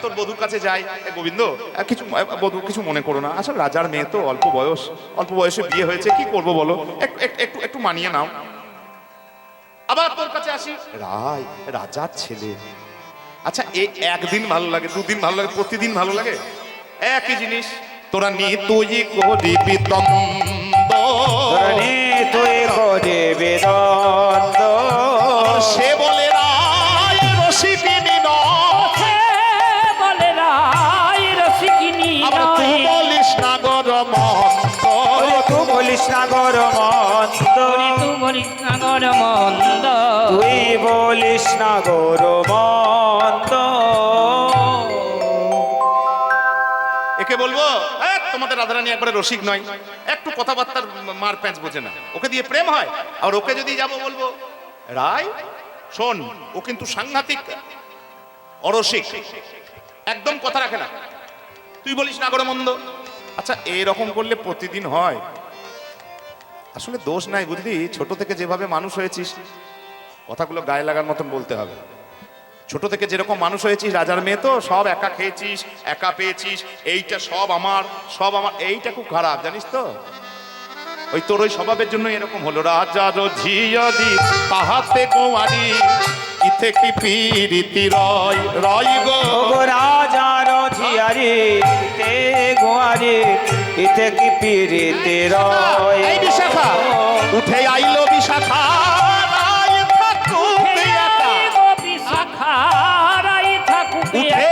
তোর বধূর কাছে যাই, গোবিন্দ কিছু বধূ কিছু মনে করো না, আসলে রাজার মেয়ে তো, অল্প বয়সে বিয়ে হয়েছে, কি করব বলো, একটু একটু মানিয়ে নাও। আবার তোর কাছে আসি, রায় রাজার ছেলে। আচ্ছা একদিন ভালো লাগে, দুদিন ভালো লাগে, প্রতিদিন ভালো লাগে? একই জিনিস। তোরা নিয়ে তুই করিবি দ্বন্দ্ব, তুই করিবি দ্বন্দ্ব। সে বলে রায় রসিকিনী নয়, বলে রায় রসিকিনী আবার তুই বলিস নাগর মন্দ, তুই বলিস নাগর মন্দ, তুই বলিস নাগর মন্দ, তুই বলিস নাগর মন্দ। একে বলবো তোমাদের রাধারানী একবারে রসিক নয়, একটু কথাবার্তার মার প্যাঁচ বোঝে না, ওকে দিয়ে প্রেম হয়? আর ওকে যদি যাবো বলবো রায় শোন, ও কিন্তু সাংঘাতিক অরসিক, একদম কথা রাখে না, তুই বলিস না করে মন্দ। আচ্ছা এরকম করলে প্রতিদিন হয়? আসলে দোষ নাই বুঝলি, ছোট থেকে যেভাবে মানুষ হয়েছিস, কথাগুলো গায়ে লাগার মতন বলতে হবে। ছোট থেকে যেরকম মানুষ হয়েছিস, রাজার মেয়ে তো, সব একা খেয়েছিস, একা পেয়েছিস, এইটা সব আমার, এইটা খুব খারাপ জানিস তো। ওই তোর ওই স্বভাবের জন্য এরকম হলো। রাজার ঝিয়ারি তাহাতে কুমারী, ইথে কি পীরিতি রয় রয় গো, রাজার ঝিয়ারি তে গোয়ারি, ইথে কি পীরিতি রয়। এই বিশাখা উঠে আইলো বিশাখা, রায় থাকুক একা। বিশাখা রায় থাকুক উঠে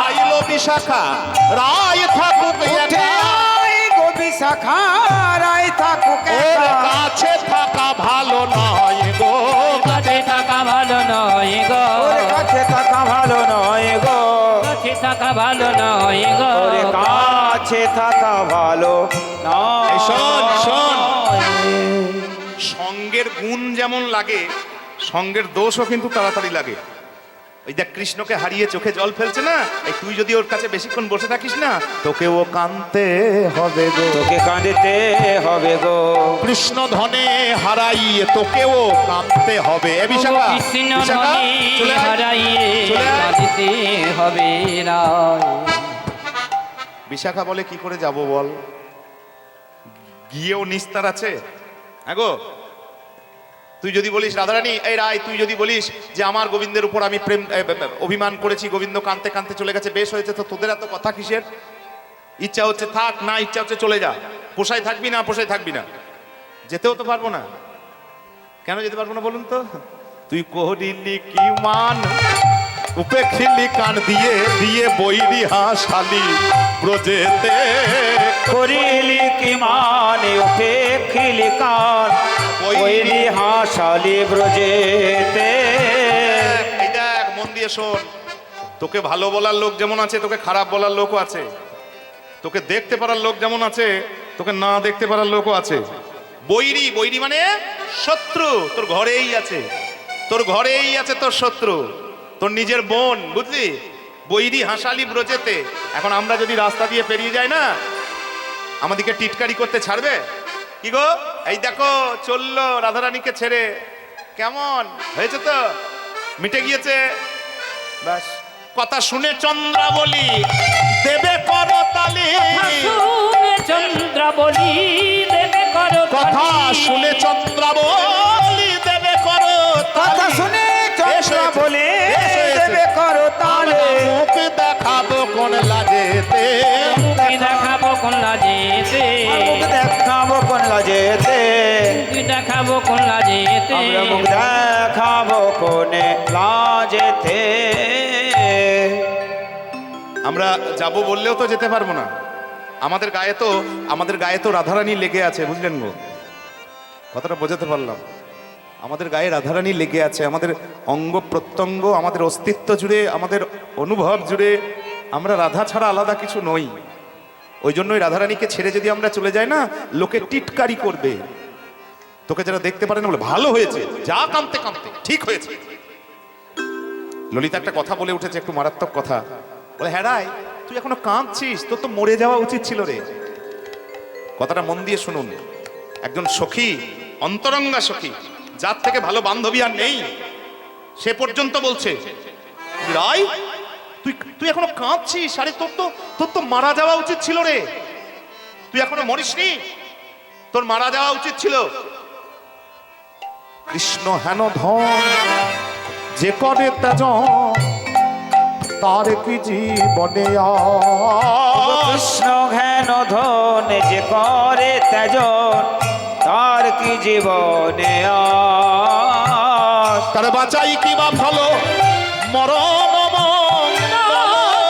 আইলো বিশাখা, রায় থাকুক একা। বিশাখা রায় থাকুক ওর কাছে থাকা ভালো নয় গো, কাছে থাকা ভালো নয় গো, ওর কাছে থাকা ভালো নয় গো, কাছে থাকা ভালো নয় গো, ওর কাছে থাকা ভালো নয়। এই শোন শোন, সঙ্গের গুণ যেমন লাগে, সঙ্গের দোষও কিন্তু তাড়াতাড়ি লাগে। ওই দেখ কৃষ্ণকে হারিয়ে চোখে জল ফেলছে না, এই তুই যদি ওর কাছে বেশিক্ষণ বসে থাকিস না, তোকেও কাঁদতে হবে গো, তোকে কাঁদতে হবে গো। কৃষ্ণ ধনে হারাইয়ে তোকেও কাঁদতে হবে। এ বিশাখা, কৃষ্ণ বিশাখা, ধনে চলে আয়, হারাইয়ে চলে আয়। কাঁদিতে হবে রায়। বিশাখা বলে কি করে যাব বল, গিয়েও নিস্তার আছে? হ্যাঁ গো, তুই যদি বলিস রাধারানী, এই রায় তুই যদি বলিস যে আমার গোবিন্দের উপর আমি প্রেম অভিমান করেছি, গোবিন্দ কাঁদতে কাঁদতে চলে গেছে, বেশ হয়েছে, তো তোদের এত কথা কিসের? ইচ্ছা হচ্ছে থাক, না ইচ্ছা হচ্ছে চলে যা, পোষায় থাকবি না পোষায় থাকবি না, যেতেও তো পারবো না। কেন যেতে পারবো না বলুন তো? তুই করিলি কি মান, উপেক্ষিলি কান দিয়ে দিয়ে বৈরি হাসালি ব্রজেতে, করিলি কি মানে উপেক্ষিলি কান, বৈরি হাসালি ব্রজেতে। এই দেখ মন দিয়ে শোন, তোকে ভালো বলার লোক যেমন আছে, তোকে খারাপ বলার লোকও আছে, তোকে দেখতে পারার লোক যেমন আছে, তোকে না দেখতে পারার লোকও আছে। বৈরি, বৈরি মানে শত্রু, তোর ঘরেই আছে, তোর ঘরেই আছে তোর শত্রু, তোর নিজের বোন, বুঝলি? বৈরি হাসালি ব্রজেতে। এখন আমরা যদি রাস্তা দিয়ে পেরিয়ে যাই না, আমাদেরকে টিটকারি করতে ছাড়বে কি গো? এই দেখো চললো রাধারানীকে ছেড়ে, কেমন হয়েছে তো, মিটে গিয়েছে, ব্যাস। কথা শুনে চন্দ্রাবলী দেবে করতালি, শুনে চন্দ্রাবলী দেবে করো, কথা শুনে চন্দ্রাবলী দেবে করতালি, কথা শুনে চন্দ্রাবলী দেবে করতালি, মুখ দেখাবো কোন লাজেতে, মুখ দেখাবো কোন লাজেতে, মুখ দেখাবো কোন লাজেতে, মুখ দেখাবো কোন লাজেতে, আমরা মুখ দেখাবো কোন লাজেতে। আমরা যাব বললেও তো যেতে পারবো না, আমাদের গায়ে তো রাধারানী লেগে আছে, বুঝলেন গো? কথাটা বোঝাতে পারলাম? আমাদের গায়ে রাধারানী লেগে আছে, আমাদের অঙ্গ প্রত্যঙ্গ, আমাদের অস্তিত্ব জুড়ে, আমাদের অনুভব জুড়ে আমরা রাধা ছাড়া আলাদা কিছু নই। ওই জন্যই রাধারানীকে ছেড়ে যদি আমরা চলে যাই না, লোকে টিটকারি করবে, তোকে যারা দেখতে পারে না বলে ভালো হয়েছে, যা কাঁদতে কাঁদতে ঠিক হয়েছে। ললিতা একটা কথা বলে উঠেছে, একটু মারাত্মক কথা, বলে হ্যাঁ রায় তুই এখনো কাঁদছিস, তোর তো মরে যাওয়া উচিত ছিল রে। কথাটা মন দিয়ে শুনুন, একজন সখী, অন্তরঙ্গা সখী, যার থেকে ভালো বান্ধবী আর নেই, সে পর্যন্ত বলছে রায় তুই তুই তুই এখনো কাঁদছিস? আরে তোর তো মারা যাওয়া উচিত ছিল রে, তুই এখনো মরিসনি, তোর মারা যাওয়া উচিত ছিল। কৃষ্ণ হেন ধন যে করে ত্যাজন, তার কি জীবনে কৃষ্ণ ঘেন ধন যে করে ত্যাজন, তার কি জীবনে আস। তার বাঁচাই কি বা ভালো মরণ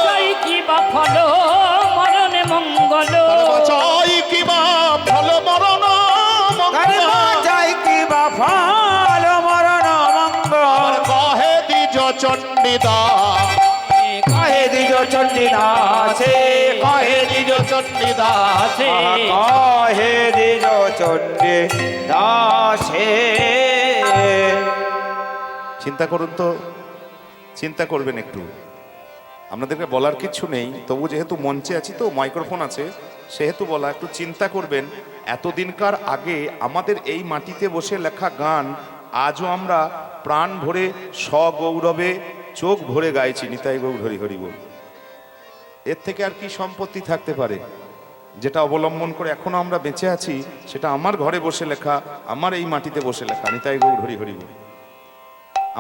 চাই কি বা ফল মরণে মঙ্গল, তার বাঁচাই কি বা ভালো মরণ তার বাঁচাই কি বা ফল মরণ মঙ্গল। কহে দ্বিজ চণ্ডীদা, কহে দ্বিজ চণ্ডীদাসে, কহে দ্বিজ দাসে কহে দ্বিজ চণ্ডীদাসে। চিন্তা করুন তো, চিন্তা করবেন একটু। আপনাদেরকে বলার কিছু নেই, তবু যেহেতু মঞ্চে আছি তো মাইক্রোফোন আছে সেহেতু বলা, একটু চিন্তা করবেন। এতদিনকার আগে আমাদের এই মাটিতে বসে লেখা গান আজও আমরা প্রাণ ভরে সগৌরবে চোখ ভরে গাইছি, নিতাই গৌর হরি হরি বল। এর থেকে আর কি সম্পত্তি থাকতে পারে যেটা অবলম্বন করে এখনো আমরা বেঁচে আছি? সেটা আমার ঘরে বসে লেখা, আমার এই মাটিতে বসে লেখা, নিতাই গৌর হরি হরি বল।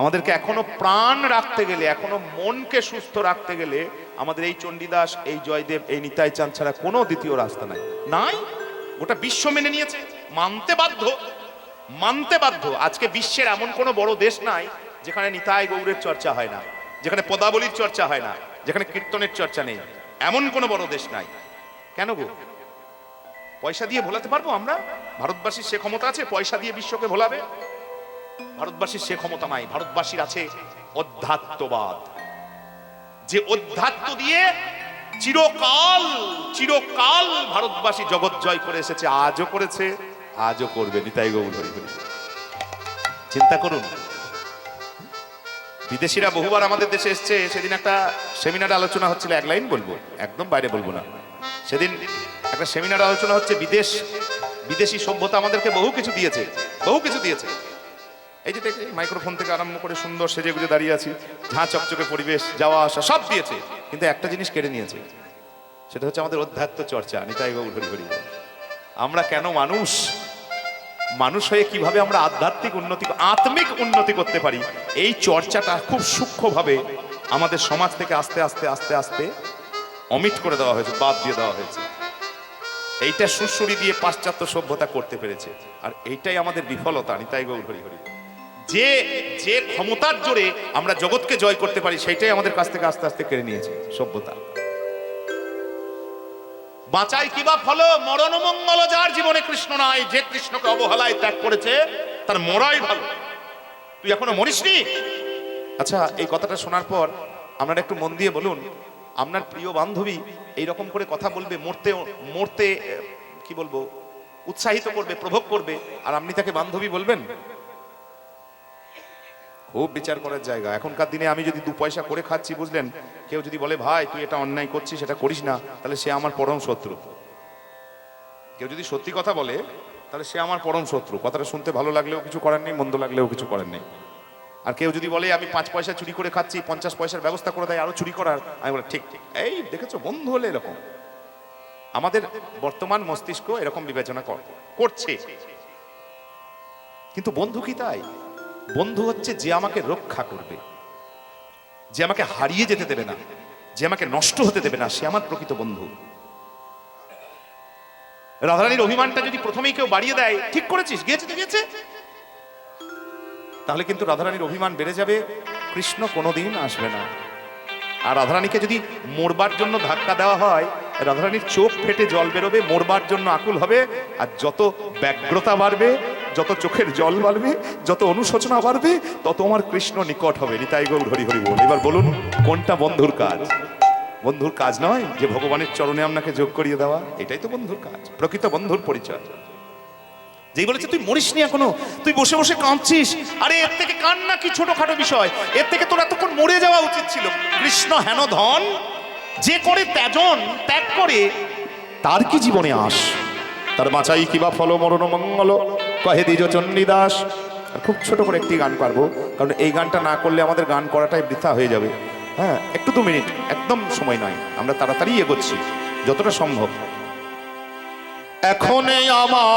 আমাদেরকে এখনো প্রাণ রাখতে গেলে, এখনো মনকে সুস্থ রাখতে গেলে আমাদের এই চণ্ডীদাস, এই জয়দেব, এই নিতাই চাঁদ ছাড়া কোনো দ্বিতীয় রাস্তা নাই। নাই, গোটা বিশ্ব মেনে নিয়েছে, মানতে বাধ্য, মানতে বাধ্য। আজকে বিশ্বের এমন কোনো বড় দেশ নাই যেখানে নিতাই গৌরের চর্চা হয় না, যেখানে পদাবলীর চর্চা হয় না, যেখানে কীর্তনের চর্চা নেই। এমন কোনো বড় দেশ নাই। কেন গো? পয়সা দিয়ে ভোলাতে পারবো আমরা? ভারতবাসীর সে ক্ষমতা আছে পয়সা দিয়ে বিশ্বকে ভোলাবে? ভারতবাসীর সে ক্ষমতা নাই। ভারতবাসীর আছে অধ্যাত্মবাদ, যে অধ্যাত্ম দিয়ে চিরকাল চিরকাল ভারতবাসী জগৎ জয় করে এসেছে, আজও করেছে, আজও করবে। নিতাই গৌর হরি হরি। চিন্তা করুন, বিদেশিরা বহুবার আমাদের দেশে এসছে। সেদিন একটা সেমিনারে আলোচনা হচ্ছিল, এক লাইন বলবো, একদম বাইরে বলবো না। সেদিন একটা সেমিনারে আলোচনা হচ্ছে, বিদেশি সভ্যতা আমাদেরকে বহু কিছু দিয়েছে, বহু কিছু দিয়েছে। এই যে দেখে মাইক্রোফোন থেকে আরম্ভ করে সুন্দর সেজে গুজে দাঁড়িয়ে আছি, ঝাঁ চকচকে পরিবেশ, যাওয়া আসা সব দিয়েছে, কিন্তু একটা জিনিস কেড়ে নিয়েছে, সেটা হচ্ছে আমাদের অধ্যাত্ম চর্চা। নিতাই গৌর হরি হরি। আমরা কেন মানুষ, মানুষ হয়ে কিভাবে আমরা আধ্যাত্মিক উন্নতি, আত্মিক উন্নতি করতে পারি, এই চর্চাটা খুব সূক্ষ্মভাবে আমাদের সমাজ থেকে আস্তে আস্তে আস্তে আস্তে অমিট করে দেওয়া হয়েছে, বাদ দিয়ে দেওয়া হয়েছে। এইটা সুরসুরি দিয়ে পাশ্চাত্য সভ্যতা করতে পেরেছে, আর এইটাই আমাদের বিফলতা। নিতাই গৌর হরি হরি। যে যে ক্ষমতার জোরে আমরা জগৎকে জয় করতে পারি, সেইটাই আমাদের কাছ থেকে আস্তে আস্তে কেড়ে নিয়েছে সভ্যতা। বাঁচাই কিবা ফল মরণ মঙ্গল, যার জীবনে কৃষ্ণ নাই, যে কৃষ্ণকে অবহেলায় ত্যাগ করেছে তার মরাই ভালো। তুই এখনো মরিসনি? আচ্ছা, এই কথাটা শোনার পর আপনারা একটু মন দিয়ে বলুন, আপনার প্রিয় বান্ধবী এইরকম করে কথা বলবে, মরতে মরতে কি বলবো, উৎসাহিত করবে, প্রভোগ করবে, আর আপনি তাকে বান্ধবী বলবেন? খুব বিচার করার জায়গা। এখনকার দিনে আমি যদি 2 পয়সা করে খাচ্ছি, বুঝলেন, কেউ যদি বলে ভাই তুই এটা অন্যায় করছিস, সেটা করিস না, তাহলে সে আমার পরম শত্রু। কেউ যদি সত্যি কথা বলে তাহলে সে আমার পরম শত্রু। কথাটা শুনতে ভালো লাগলেও কিছু করার নেই, মন্দ লাগলেও কিছু করার নেই। আর কেউ যদি বলে আমি 5 পয়সা চুরি করে খাচ্ছি, 50 পয়সার ব্যবস্থা করে দেয় আরো চুরি করার, আমি বলি ঠিক ঠিক, এই দেখেছো বন্ধু হলে এরকম। আমাদের বর্তমান মস্তিষ্ক এরকম বিবেচনা করছে। কিন্তু বন্ধু কি তাই? বন্ধু হচ্ছে যে আমাকে রক্ষা করবে, যে আমাকে হারিয়ে যেতে দেবে না, যে আমাকে নষ্ট হতে দেবে না, সে আমার প্রকৃত বন্ধু। রাধারানীর অভিমানটা যদি প্রথমেই কেউ বাড়িয়ে দেয়, ঠিক করেছিস, গিয়েছে তো গিয়েছে, তাহলে কিন্তু রাধারানীর অভিমান বেড়ে যাবে, কৃষ্ণ কোনোদিন আসবে না। আর রাধারানীকে যদি মরবার জন্য ধাক্কা দেওয়া হয়, রাধারানীর চোখ ফেটে জল বেরোবে, মরবার জন্য আকুল হবে। আর যত ব্যগ্রতা বাড়বে, যত চোখের জল বাড়বে, যত অনুশোচনা বাড়বে, তত আমার কৃষ্ণ নিকট হবে। নিতাই গৌর হরি হরি বল। এবার বলুন, কোনটা বন্ধুর কাজ? বন্ধুর কাজ নয় যে ভগবানের চরণে আপনাকে যোগ করিয়ে দেওয়া, এটাই তো বন্ধুর কাজ, প্রকৃত বন্ধুর পরিচয়। যেই বলেছে তুই মরিসনি এখনো, তুই বসে বসে কাঁদছিস, আরে এর থেকে কান্না কি ছোটখাটো বিষয়, এর থেকে তোর এতক্ষণ মরে যাওয়া উচিত ছিল। কৃষ্ণ হেন ধন যে করে ত্যাজন, ত্যাগ করে তার কি জীবনে আস, তার বাঁচাই কিবা ফল মরণ মঙ্গল, কহে দ্বিজ চণ্ডীদাস। আর খুব ছোট করে একটি গান পারবো, কারণ এই গানটা না করলে আমাদের গান করাটাই বৃথা হয়ে যাবে। হ্যাঁ, একটু 2 মিনিট, একদম সময় নয়, আমরা তাড়াতাড়ি এগোচ্ছি যতটা সম্ভব। এখন আমার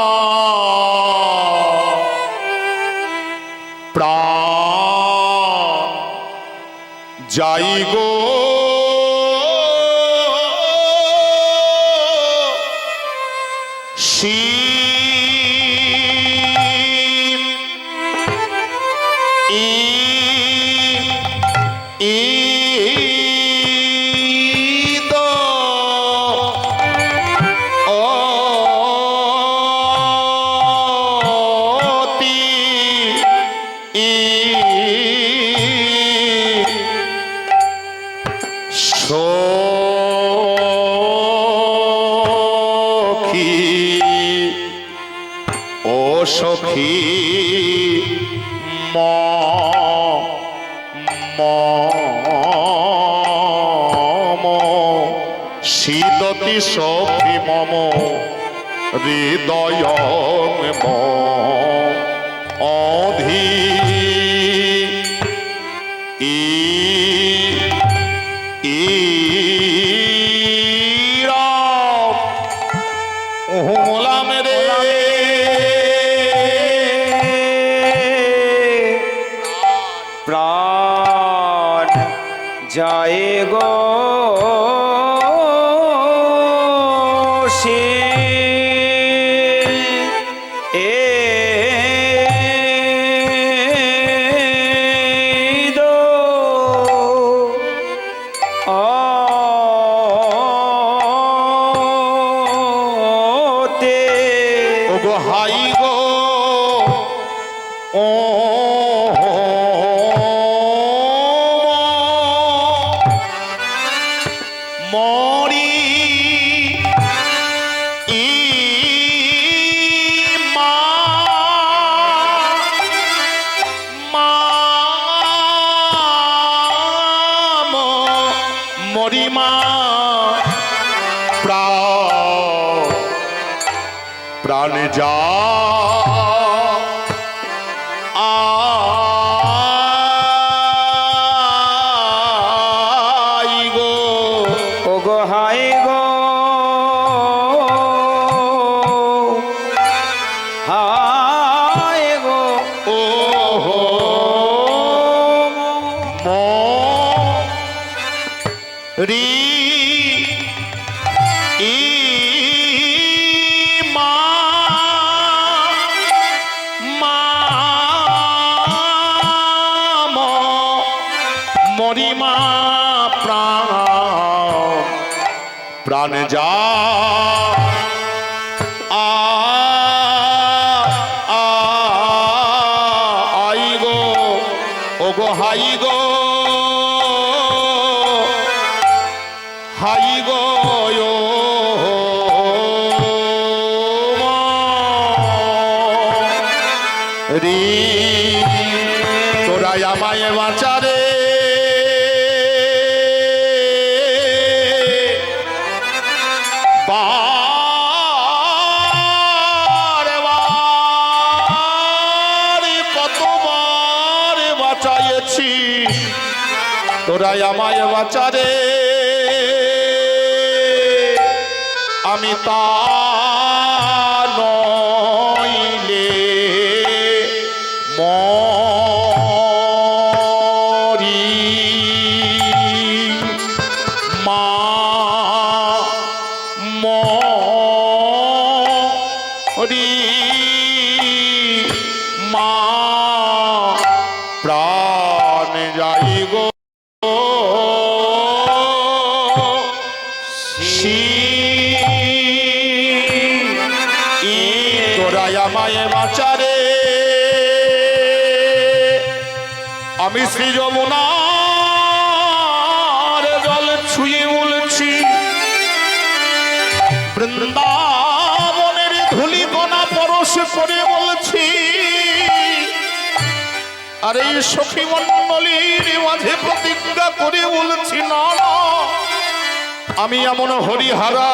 প্রাণ যাই গো সখী শীততি সখী মম হৃদয় অধি প্রাণ যায় গো সে হাই গো ও মরি মা মরি মা প্রাণ যা রি মা মরিমা প্রাণ যা আই গো ও গো হাই গো হাই গো রি তোরা আমায় বাঁচারে কতবার বাঁচাইছি তোরা আমায় বাঁচারে আমি তা নইলে মরি মা মরি মা প্রাণ যাই গো মায়ে বাঁচারে আমি শ্রী যমুনার জল ছুঁয়ে বলছি বৃন্দাবনের ধূলিকণা পরশ করে বলছি আর এই সখী মণ্ডলীর মাঝে প্রতিজ্ঞা করে বলছি না না আমি এমন হরিহারা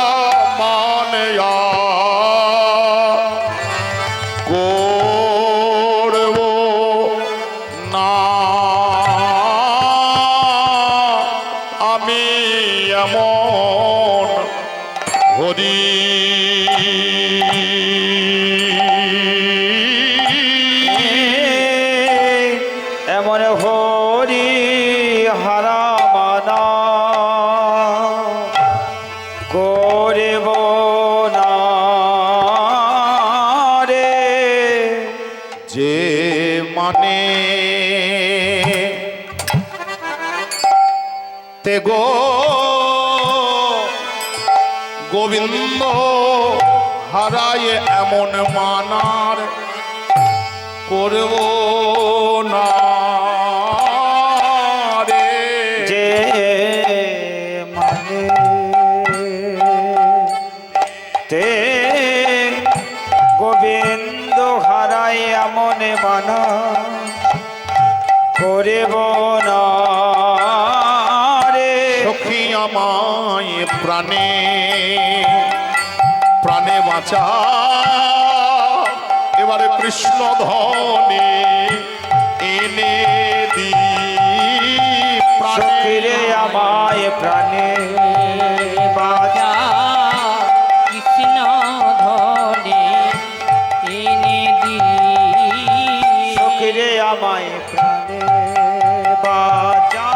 মানে করব না আমি এমন হরি এমন হরি হারা মানা করব না রে। যে মানে তে গো গোবিন্দ হারায় এমন মানার করব না রে। যে মানে তে গোবিন্দ হারায় এমন মানা করব না রে। সখী আমায় প্রাণে প্রাণে বাঁচা এবারে কৃষ্ণ ধনে এনে দি সখিরে আমায় প্রাণে বাজা কৃষ্ণ ধনে এনে দি সখিরে আমায় প্রাণে বাজা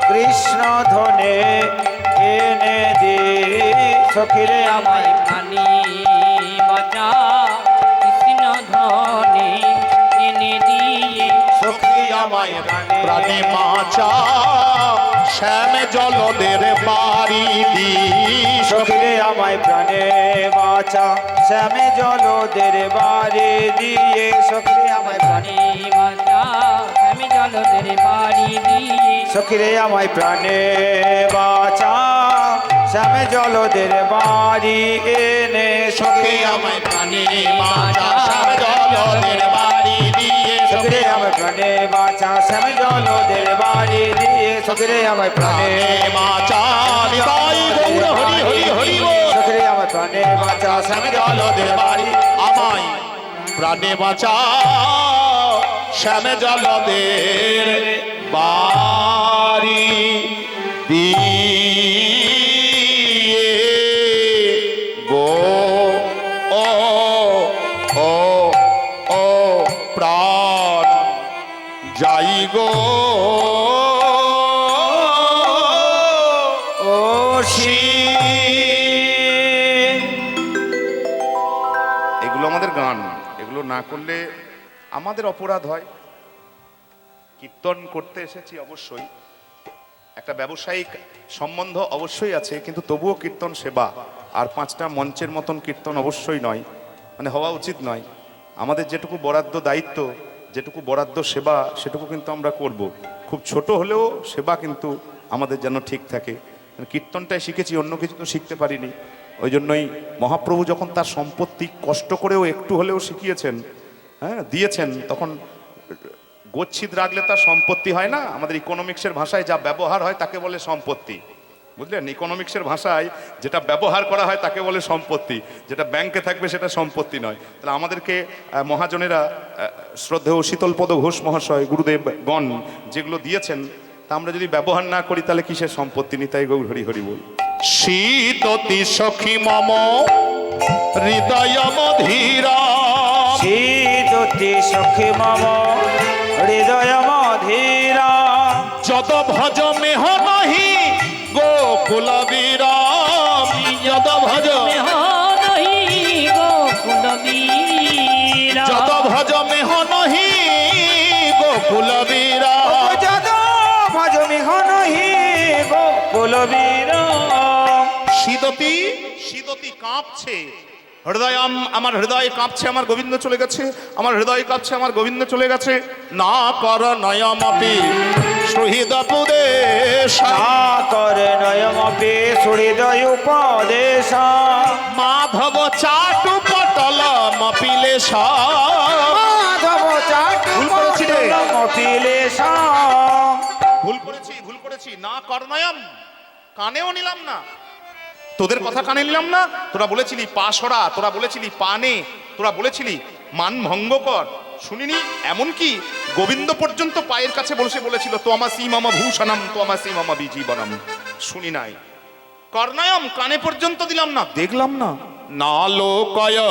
কৃষ্ণ ধনে এনে দি সখিরে আমায় প্রাণী বাজা কৃষ্ণ ধনে এনে দিয়ে সখী আমায় প্রাণে বাঁচা শ্যাম জলদের বাড়ি দি সখিরে আমায় প্রাণে বাঁচা শ্যামে জলদের বাড়ি দিয়ে সখিরে আমায় প্রাণে প্রাণী বাজা আমি জলদের বাড়ি দিয়ে সখিরে আমায় প্রাণে বাঁচা শ্যামে জলদের বাড়ি এনে সখী আমায় প্রাণে বাঁচা শ্যাম জলদের বাড়ি দিয়ে সখিরে আমায় প্রাণে বাঁচা শ্যামে জলদের বাড়ি দিয়ে সখিরে আমায় প্রাণে বাঁচা নিতাই গৌর হরি হরি হরি বল। সখিরে আমায় প্রাণে বাঁচা শ্যামে জলদের বাড়ি আমায় প্রাণে বাঁচা শ্যাম জলদের বাড়ি দিয়ে গো ও ও ও প্রাণ যাই গো ও শিব। এগুলো আমাদের গান, এগুলো না করলে আমাদের অপরাধ হয়। কীর্তন করতে এসেছি অবশ্যই, একটা ব্যবসায়িক সম্বন্ধ অবশ্যই আছে, কিন্তু তবুও কীর্তন সেবা। আর 5টা মঞ্চের মতন কীর্তন অবশ্যই নয়, মানে হওয়া উচিত নয়। আমাদের যেটুকু বরাদ্দ দায়িত্ব, যেটুকু বরাদ্দ সেবা, সেটুকু কিন্তু আমরা করব। খুব ছোট হলেও সেবা কিন্তু আমাদের যেন ঠিক থাকে। কীর্তনটাই শিখেছি, অন্য কিছু তো শিখতে পারিনি। ওই জন্যই মহাপ্রভু যখন তার সম্পত্তি কষ্ট করেও একটু হলেও শিখিয়েছেন, হ্যাঁ দিয়েছেন, তখন গচ্ছিত রাখলে তার সম্পত্তি হয় না। আমাদের ইকোনমিক্সের ভাষায় যা ব্যবহার হয় তাকে বলে সম্পত্তি, বুঝলেন? ইকোনমিক্সের ভাষায় যেটা ব্যবহার করা হয় তাকে বলে সম্পত্তি, যেটা ব্যাংকে থাকবে সেটা সম্পত্তি নয়। তাহলে আমাদেরকে মহাজনেরা, শ্রদ্ধেয় শীতলপদ ঘোষ মহাশয়, গুরুদেবগণ যেগুলো দিয়েছেন, তা আমরা যদি ব্যবহার না করি তাহলে কিসের সম্পত্তি? নিতাই গৌর হরি হরি বল। শীততি সখী মম হৃদয় মধীরা, শীততি সখী মম হৃদয় মধীরা, যদ ভজ মেহ নহি গোকুল বিরাম, যদ ভজ যদ ভজ মেহ নহি গোকুল বিরাম, যদ ভজ মেহ নহি গোকুল বিরাম। শীততি শীততি কাঁপছে হৃদয়াম, আমার হৃদয় কাঁপছে, আমার গোবিন্দ চলে গেছে, আমার হৃদয় কাঁপছে, আমার গোবিন্দ চলে গেছে। না কর নয়মাপি সুহৃদ উপদেশ, না করে নয়মপি সুহৃদয় উপদেশ, মাধব চাটু পটল মপিলে মাধব চাটু পটল মপিলে ভুল করেছি। না কর নয়ম, কানেও নিলাম না, তোদের কথা কানে নিলাম না। তোরা বলেছিলি পা সরা, তোরা বলেছিলি পা নে, তোরা বলেছিলি মান ভঙ্গ কর, শুনিনি। এমনকি গোবিন্দ পর্যন্ত পায়ের কাছে বসে বলেছিল তোমাসি মামা ভূষণম তোমাসি মামা বিজীবনম। শুনি নাই। কর্ণায়ম কানে পর্যন্ত দিলাম না, দেখলাম না। না লোকয়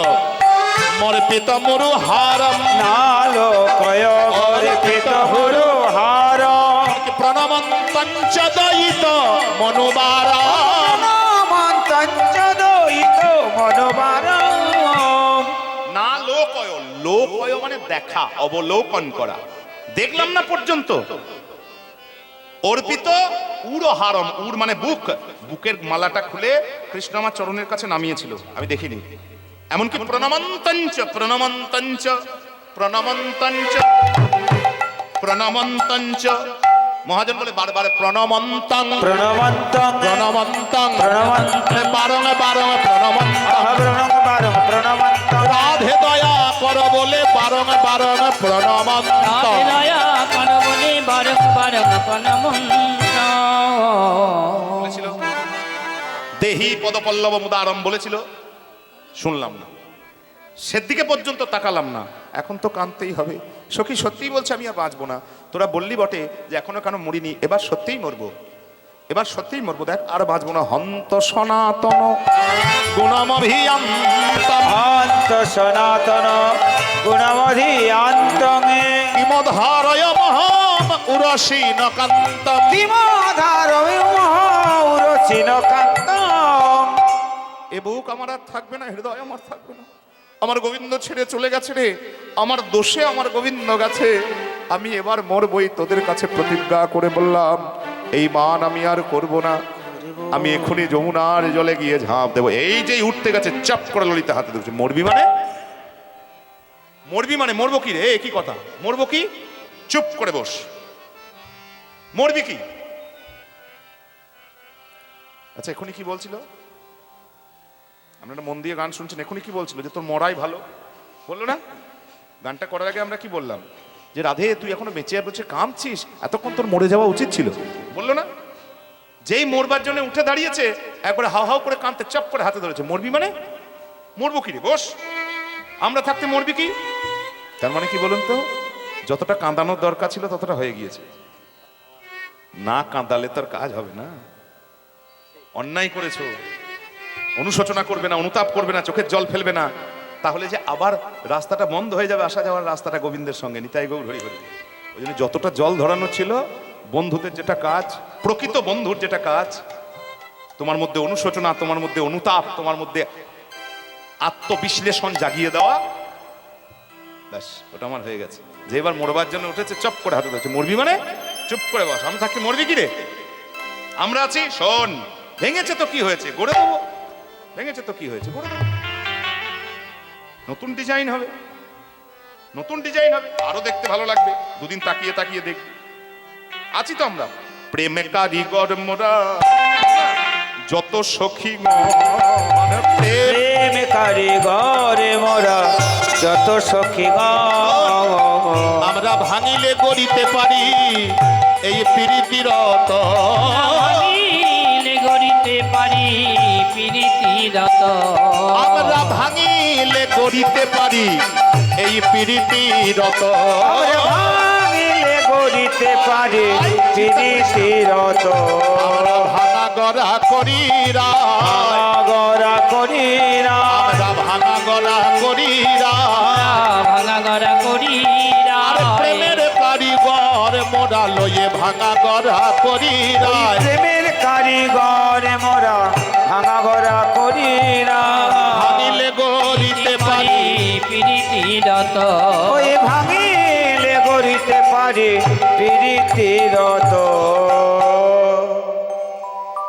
মোর পিত মরু হারম নালোকয় অর্পিত হুরু হার প্রণমন্তঞ্চ দয়িত মনোবারাম। মন্তঞ্চদয়িত মনোবারম। না লোকয়, লোকয় মানে দেখা, অবলোকন করা, দেখলাম না পর্যন্ত। অর্পিত উড়হারম, উড় মানে বুক, বুকের মালাটা খুলে কৃষ্ণ আমার চরণের কাছে নামিয়েছিল, আমি দেখিনি। এমনকি প্রণমন্তঞ্চ প্রণমন্তঞ্চ প্রণমন্তঞ্চ প্রণমন্তঞ্চ, মহাজন বলে বারবার প্রণমন্তং প্রণমন্তং প্রণমন্তং প্রণমন্তং বারং বারং প্রণমন্তং। প্রণমন্তং প্রণমন্তং। রাধে দয়া কর বলে বারং বারং প্রণমন্তং। দয়া কর বলে বারংবার প্রণমন্ত। বলেছিল দেহি পদপল্লব মুদারম বলেছিল, শুনলাম না, সেদিকে পর্যন্ত তাকালাম না। এখন তো কাঁদতেই হবে। সখী সত্যিই বলছে আমি আর বাঁচবো না। তোরা বললি বটে যে এখনো কেন মরিনি, এবার সত্যিই মরবো, এবার সত্যিই মরবো। দেখ আর বাঁচবো না। হন্ত সনাতন গুণমভিয়ন্তম অন্ত সনাতন গুণমধিয়ান্তঙে কিমধারয় মহাম উরসীন কান্তম। কিমধারচিনকান্তং। এ বুক আমার আর থাকবে না, হৃদয় আমার থাকবে না। আমার গোবিন্দ ছেড়ে চলে গেছে রে, আমার দোষে আমার গোবিন্দ গেছে। আমি এবার মরবই। তোদের কাছে প্রতিজ্ঞা করে বললাম এই মান আমি আর করব না। আমি এখনই যমুনার জলে গিয়ে ঝাঁপ দেবো। এই যে উঠতে গেছে, চাপ করে ললিতা হাতে দেখছে। মরবি মানে? মরবি মানে মরবো কি রে? কি কথা, মরবো কি? চুপ করে বস। মরবি কি? আচ্ছা এখনই কি বলছিল? আপনারা মন দিয়ে গান শুনছেন। এখনই কি বলছিল? যে তোর মরাই ভালো বললো না? গানটা করার আগে আমরা কি বললাম? যে রাধে তুই এখনো বেঁচে বেঁচে কাঁদছিস, এতক্ষণ তোর মরে যাওয়া উচিত ছিল, বললো না? যেই মরবার জন্য উঠে দাঁড়িয়েছে একবারে হাও হাও করে কাঁদতে চাপ করে হাতে ধরেছে। মরবি মানে? মরবো কি রে? বস। আমরা থাকতে মরবি কি? তার মানে কি বলুন তো? যতটা কাঁদানোর দরকার ছিল ততটা হয়ে গিয়েছে। না কাঁদালে তোর কাজ হবে না। অন্যায় করেছো, অনুশোচনা করবে না, অনুতাপ করবে না, চোখের জল ফেলবে না, তাহলে যে আবার রাস্তাটা বন্ধ হয়ে যাবে, আসা যাওয়ার রাস্তাটা গোবিন্দের সঙ্গে। নিতাই গৌর হরি হরি। ওই জন্য যতটা জল ধরানো ছিল, বন্ধুদের যেটা কাজ, প্রকৃত বন্ধুর যেটা কাজ, তোমার মধ্যে অনুশোচনা, তোমার মধ্যে অনুতাপ, তোমার মধ্যে আত্মবিশ্লেষণ জাগিয়ে দেওয়া, ব্যাস ওটা আমার হয়ে গেছে। যে এবার মরবার জন্য উঠেছে, চপ করে হাতে ধরেছে। মরবি মানে? চুপ করে বস। আমি থাকতে মরবি কি রে? আমরা আছি। শোন, ভেঙেছে তো কি হয়েছে, গড়ে দেবো। ভেঙেছে তো কি হয়েছে, গড়ে দেবো। নতুন ডিজাইন হবে, নতুন ডিজাইন হবে, আরো দেখতে ভালো লাগবে। দুদিন তাকিয়ে তাকিয়ে দেখবি। আছি তো আমরা। প্রেমে কারিগর মোরা যত সখী প্রেম কারিগরে মোরা যত সখী আমরা ভাঙিলে গড়িতে পারি এই প্রীতিরত। ভাঙিলে গড়িতে পারি প্রীতিরত। আমরা ভাঙিলে গড়িতে পারি এই প্রীতিরত। ভাঙিলে গড়িতে পারে প্রীতিরত। আমরা ভাঙা গড়া করিরা, গড়া করিরা, আমরা ভাঙা গড়া করিরা। ভাঙা গড়া করিরা। আর প্রেমের কারিগর মোরা লয়ে ভাঙা গড়া করিরা। প্রেমের কারিগরে মোরা ভাঙা গড়া করিরা। ভাঙিলে গড়িতে পারি প্রীতিরত। ওই ভাঙিলে গড়িতে পারে প্রীতিরত।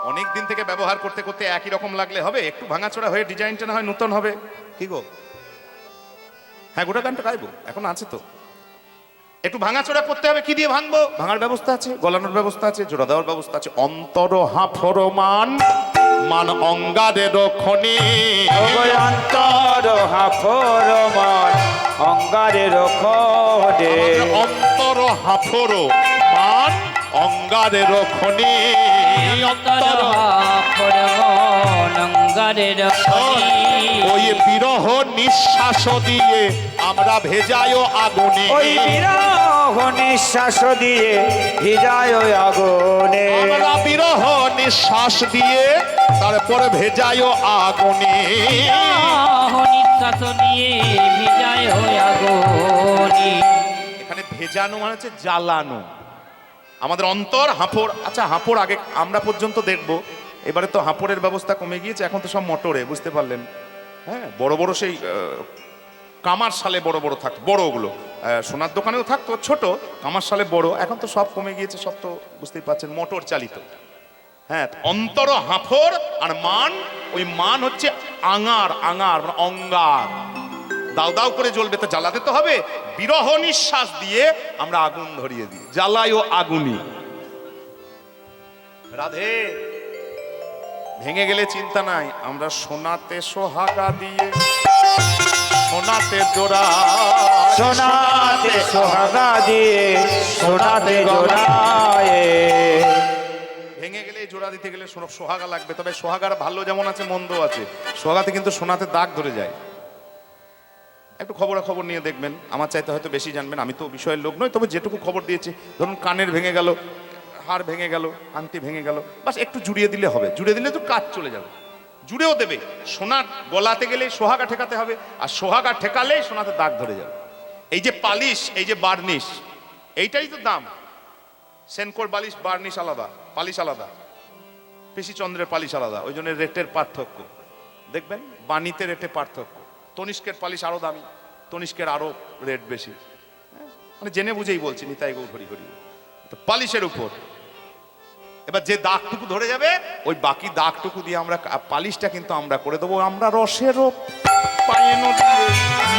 অনেক দিন থেকে ব্যবহার করতে করতে একই রকম লাগলে হবে? একটু ভাঙাচোরা হয়ে ডিজাইনটা না হয় নতুন হবে। কি গো? হ্যাঁ, গোটা গানটা গাইবো, এখন আছে তো। একটু ভাঙাচোরা করতে হবে। কি দিয়ে ভাঙবো? ভাঙার ব্যবস্থা আছে, গলানোর ব্যবস্থা আছে, জোড়া দেওয়ার ব্যবস্থা আছে। অন্তর হাফর মান মান অঙ্গারের খনি। অন্তর হাফর মান অঙ্গারের খনে। অন্তর হাফর মান অঙ্গারের খনি। অন্তর হাফর মন অঙ্গারের রাধারে রমণী ওই বিরহ নিঃশ্বাস দিয়ে আমরা ভেজায় আগুনে, ওই বিরহ নিঃশ্বাস দিয়ে ভিজায় ওই আগুনে, আমরা বিরহ নিঃশ্বাস দিয়ে তারপরে ভেজায় আগুনে। নিঃশ্বাস নিয়ে ভিজায় হয়ে আগুনে। এখানে ভেজানো মানে হচ্ছে জ্বালানো। আমাদের অন্তর হাঁপড়, আচ্ছা হাঁপড় আগে আমরা পর্যন্ত দেখবো, এবারে তো হাঁপড়ের ব্যবস্থা কমে গিয়েছে, এখন তো সব মোটরে, বুঝতে পারলেন? হ্যাঁ, বড় বড় সেই কামার সালে বড় বড় থাকতো, বড়গুলো সোনার দোকানেও থাকতো ছোট, কামার সালে বড়, এখন তো সব কমে গিয়েছে, সব তো বুঝতেই পারছেন মোটর চালিত। হ্যাঁ, অন্তর হাঁফড় আর মান, ওই মান হচ্ছে আঙার, আঙার মানে অঙ্গার, দাও দাও করে জ্বলবে, তো জ্বালাতে তো হবে। বিরহ নিঃশ্বাস দিয়ে আমরা আগুন ধরিয়ে দিই, জ্বালাই ও আগুনি। রাধে, ভেঙে গেলে চিন্তা নাই, আমরা সোনাতে সোহাগা দিয়ে, সোনাতে জোড়া, সোনাতে সোহাগা দিয়ে, সোনাতে জোড়ায়। ভেঙে গেলে জোড়া দিতে গেলে সোহাগা লাগবে, তবে সোহাগার ভালো যেমন আছে মন্দ আছে, সোহাগাতে কিন্তু সোনাতে দাগ ধরে যায়। একটু খবরাখবর নিয়ে দেখবেন, আমার চাইতে হয়তো বেশি জানবেন, আমি তো বিষয়ের লোক নই, তবে যেটুকু খবর দিয়েছি, ধরুন কানের ভেঙে গেল, হাড় ভেঙে গেল, আংটি ভেঙে গেল, বাস একটু জুড়িয়ে দিলে হবে, জুড়ে দিলে তো কাজ চলে যাবে। জুড়েও দেবে, সোনার গলাতে গেলে সোহাগা ঠেকাতে হবে, আর সোহাগা ঠেকালেই সোনাতে দাগ ধরে যাবে। এই যে পালিশ, এই যে বার্নিশ, এইটাই তো দাম। সেনকোর বালিশ বার্নিশ আলাদা, পালিশ আলাদা, পিসি চন্দ্রের পালিশ আলাদা, ওই জন্য রেটের পার্থক্য দেখবেন, বাণীতে রেটে পার্থক্য। তনিষ্কের পালিশ আরো দামি, তনিষ্কের আরো রেট বেশি, মানে জেনে বুঝেই বলছি, নিতাই গো ঘড়ি ঘড়ি। তো পালিশের উপর এবার যে দাগটুকু ধরে যাবে, ওই বাকি দাগটুকু দিয়ে আমরা পালিশটা কিন্তু আমরা করে দেবো। আমরা রসেরও পায়ে নদী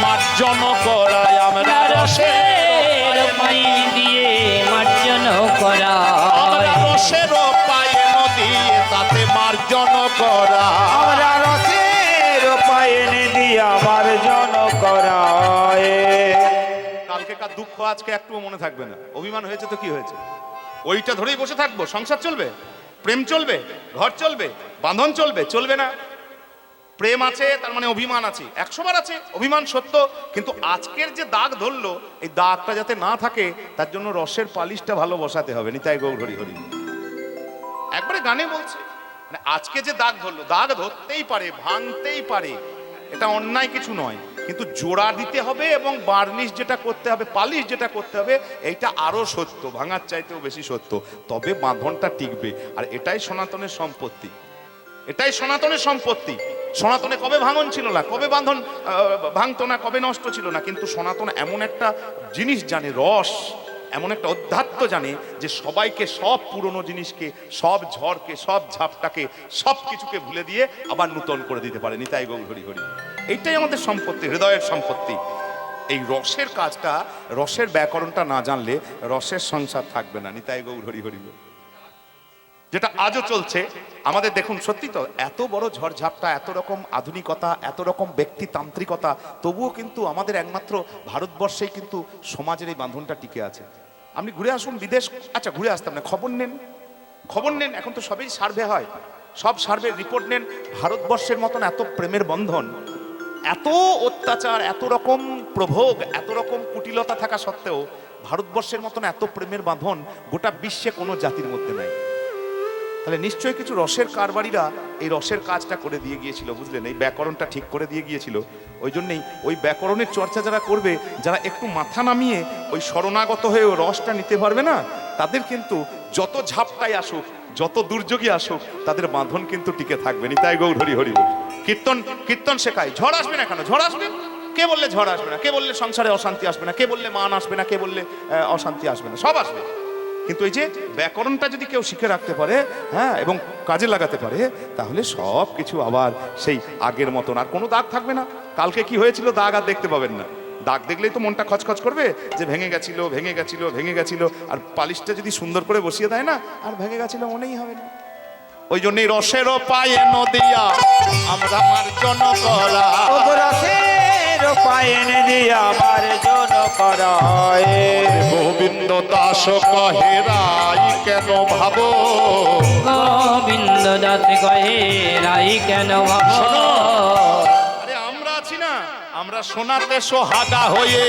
মার্জন করাই, আমরা রসের পায়ে দিয়ে মার্জন করা, আমরা রসেরও পায়ে নদী তাতে মার্জন করা, আমরা রসের পায়েনে দিয়া মার্জন করায়। কালকেকার দুঃখ আজকে একটুও মনে থাকবে না। অভিমান হয়েছে তো কি হয়েছে, ওইটা ধরেই বসে থাকবো? সংসার চলবে, প্রেম চলবে, ঘর চলবে, বাঁধন চলবে? চলবে না। প্রেম আছে তার মানে অভিমান আছে, 100 বার আছে অভিমান, সত্য। কিন্তু আজকের যে দাগ ধরলো, এই দাগটা যাতে না থাকে তার জন্য রসের পালিশটা ভালো বসাতে হবে। নিতাই গৌর হরি হরি একবারে গানে বলছে, মানে আজকে যে দাগ ধরলো, দাগ ধরতেই পারে, ভাঙতেই পারে, এটা অন্যায় কিছু নয়, কিন্তু জোড়া দিতে হবে এবং বার্নিশ যেটা করতে হবে, পালিশ যেটা করতে হবে, এইটা আরো সত্য, ভাঙার চাইতেও বেশি সত্য। তবে বাঁধনটা টিকবে, আর এটাই সনাতনের সম্পত্তি, এটাই সনাতনের সম্পত্তি। সনাতনে কবে ভাঙন ছিল না, কবে বাঁধন ভাঙতো না, কবে নষ্ট ছিল না, কিন্তু সনাতন এমন একটা জিনিস জানে, রস, এমন একটা অধ্যাত্ম জানে যে সবাইকে, সব পুরনো জিনিসকে, সব ঝড়কে, সব ঝাপটাকে, সব কিছুকে ভুলে দিয়ে আবার নূতন করে দিতে পারে। নিতাই গৌর হরি হরি, এইটাই আমাদের সম্পত্তি, হৃদয়ের সম্পত্তি। এই রসের কাজটা, রসের ব্যাকরণটা না জানলে রসের সংসার থাকবে না। নিতাই গৌর হরি হরি, যেটা আজও চলছে আমাদের। দেখুন, সত্যি তো এত বড় ঝড়ঝাপটা, এত রকম আধুনিকতা, এত রকম ব্যক্তিতান্ত্রিকতা, তবুও কিন্তু আমাদের একমাত্র ভারতবর্ষেই কিন্তু সমাজের এই বাঁধনটা টিকে আছে। আপনি ঘুরে আসুন বিদেশ, আচ্ছা ঘুরে আসতাম না, খবর নেন, খবর নেন, এখন তো সবই সার্ভে হয়, সব সার্ভের রিপোর্ট নেন। ভারতবর্ষের মতন এত প্রেমের বন্ধন, এত অত্যাচার, এত রকম প্রভোগ, এত রকম কুটিলতা থাকা সত্ত্বেও ভারতবর্ষের মতন এত প্রেমের বাঁধন গোটা বিশ্বে কোনো জাতির মধ্যে নাই। তাহলে নিশ্চয়ই কিছু রসের কারবারিরা এই রসের কাজটা করে দিয়ে গিয়েছিল, বুঝলেন? এই ব্যাকরণটা ঠিক করে দিয়ে গিয়েছিল। ওই জন্যেই ওই ব্যাকরণের চর্চা যারা করবে, যারা একটু মাথা নামিয়ে ওই শরণাগত হয়ে ওই রসটা নিতে পারবে না, তাদের কিন্তু যত ঝাপটাই আসুক, যত দুর্যোগী আসুক, তাদের বাঁধন কিন্তু টিকে থাকবে। নিতাই গৌর হরি হরি। কীর্তন, কীর্তন শেখায়, ঝড় আসবে না কেন? ঝড় আসবে। কে বললে ঝড় আসবে না? কে বললে সংসারে অশান্তি আসবে না? কে বললে মান আসবে না? কে বললে অশান্তি আসবে না? সব আসবে। কিন্তু এই যে ব্যাকরণটা যদি কেউ শিখে রাখতে পারে, হ্যাঁ, এবং কাজে লাগাতে পারে, তাহলে সব কিছু আবার সেই আগের মতন, আর কোনো দাগ থাকবে না। কালকে কি হয়েছিল দাগ আর দেখতে পাবেন না। দাগ দেখলেই তো মনটা খচখচ করবে যে ভেঙে গেছিল, ভেঙে গেছিল, ভেঙে গেছিল। আর পালিশটা যদি সুন্দর করে বসিয়ে দেয় না, আর ভেঙে গেছিল মনেই হবে না। ওই জন্যই রসেরও পায়ে নদিয়া আমরা মার্জন করা, রসের পায়েনে দিয়া মার্জন করায়। গোবিন্দ দাস কহে রাই কেন ভাবো, গোবিন্দ দাস দাস কহে রাই কেন ভাব শোনো। আরে আমরা আছি না, আমরা সোনাতে সোহাগা হয়ে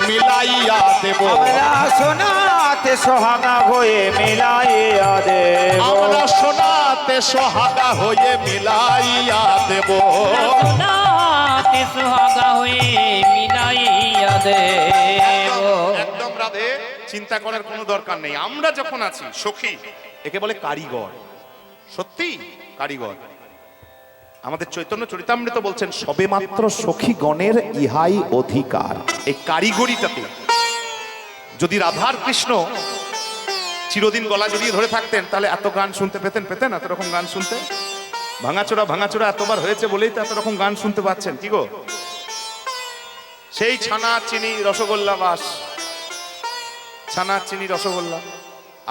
মিলাইয়া দেব, আমরা সোনাতে সোহাগা হয়ে মিলাইয়া দেব, আমরা সোনাতে সোহাগা হয়ে মিলাইয়া দেব। সোনাতে সোহাগা হয়ে মিলাইয়া দেব। একদম রাধে, চিন্তা করার কোনো দরকার নেই। আমরা যখন আছি সখী, একে বলে কারিগর। সত্যি কারিগর। আমাদের চৈতন্য চরিতামৃত বলছেন সবেমাত্র সখীগণের ইহাই অধিকার। এই কারিগরিটাতে যদি রাধার কৃষ্ণ চিরদিন গলা জড়িয়ে ধরে থাকতেন, তাহলে এত গান শুনতে পেতেন? এত রকম গান শুনতে? ভাঙাচোরা এতবার হয়েছে বলেই তো এত রকম গান শুনতে পাচ্ছেন। কি গো, সেই ছানা চিনি রসগোল্লা বাস, ছানা চিনি রসগোল্লা।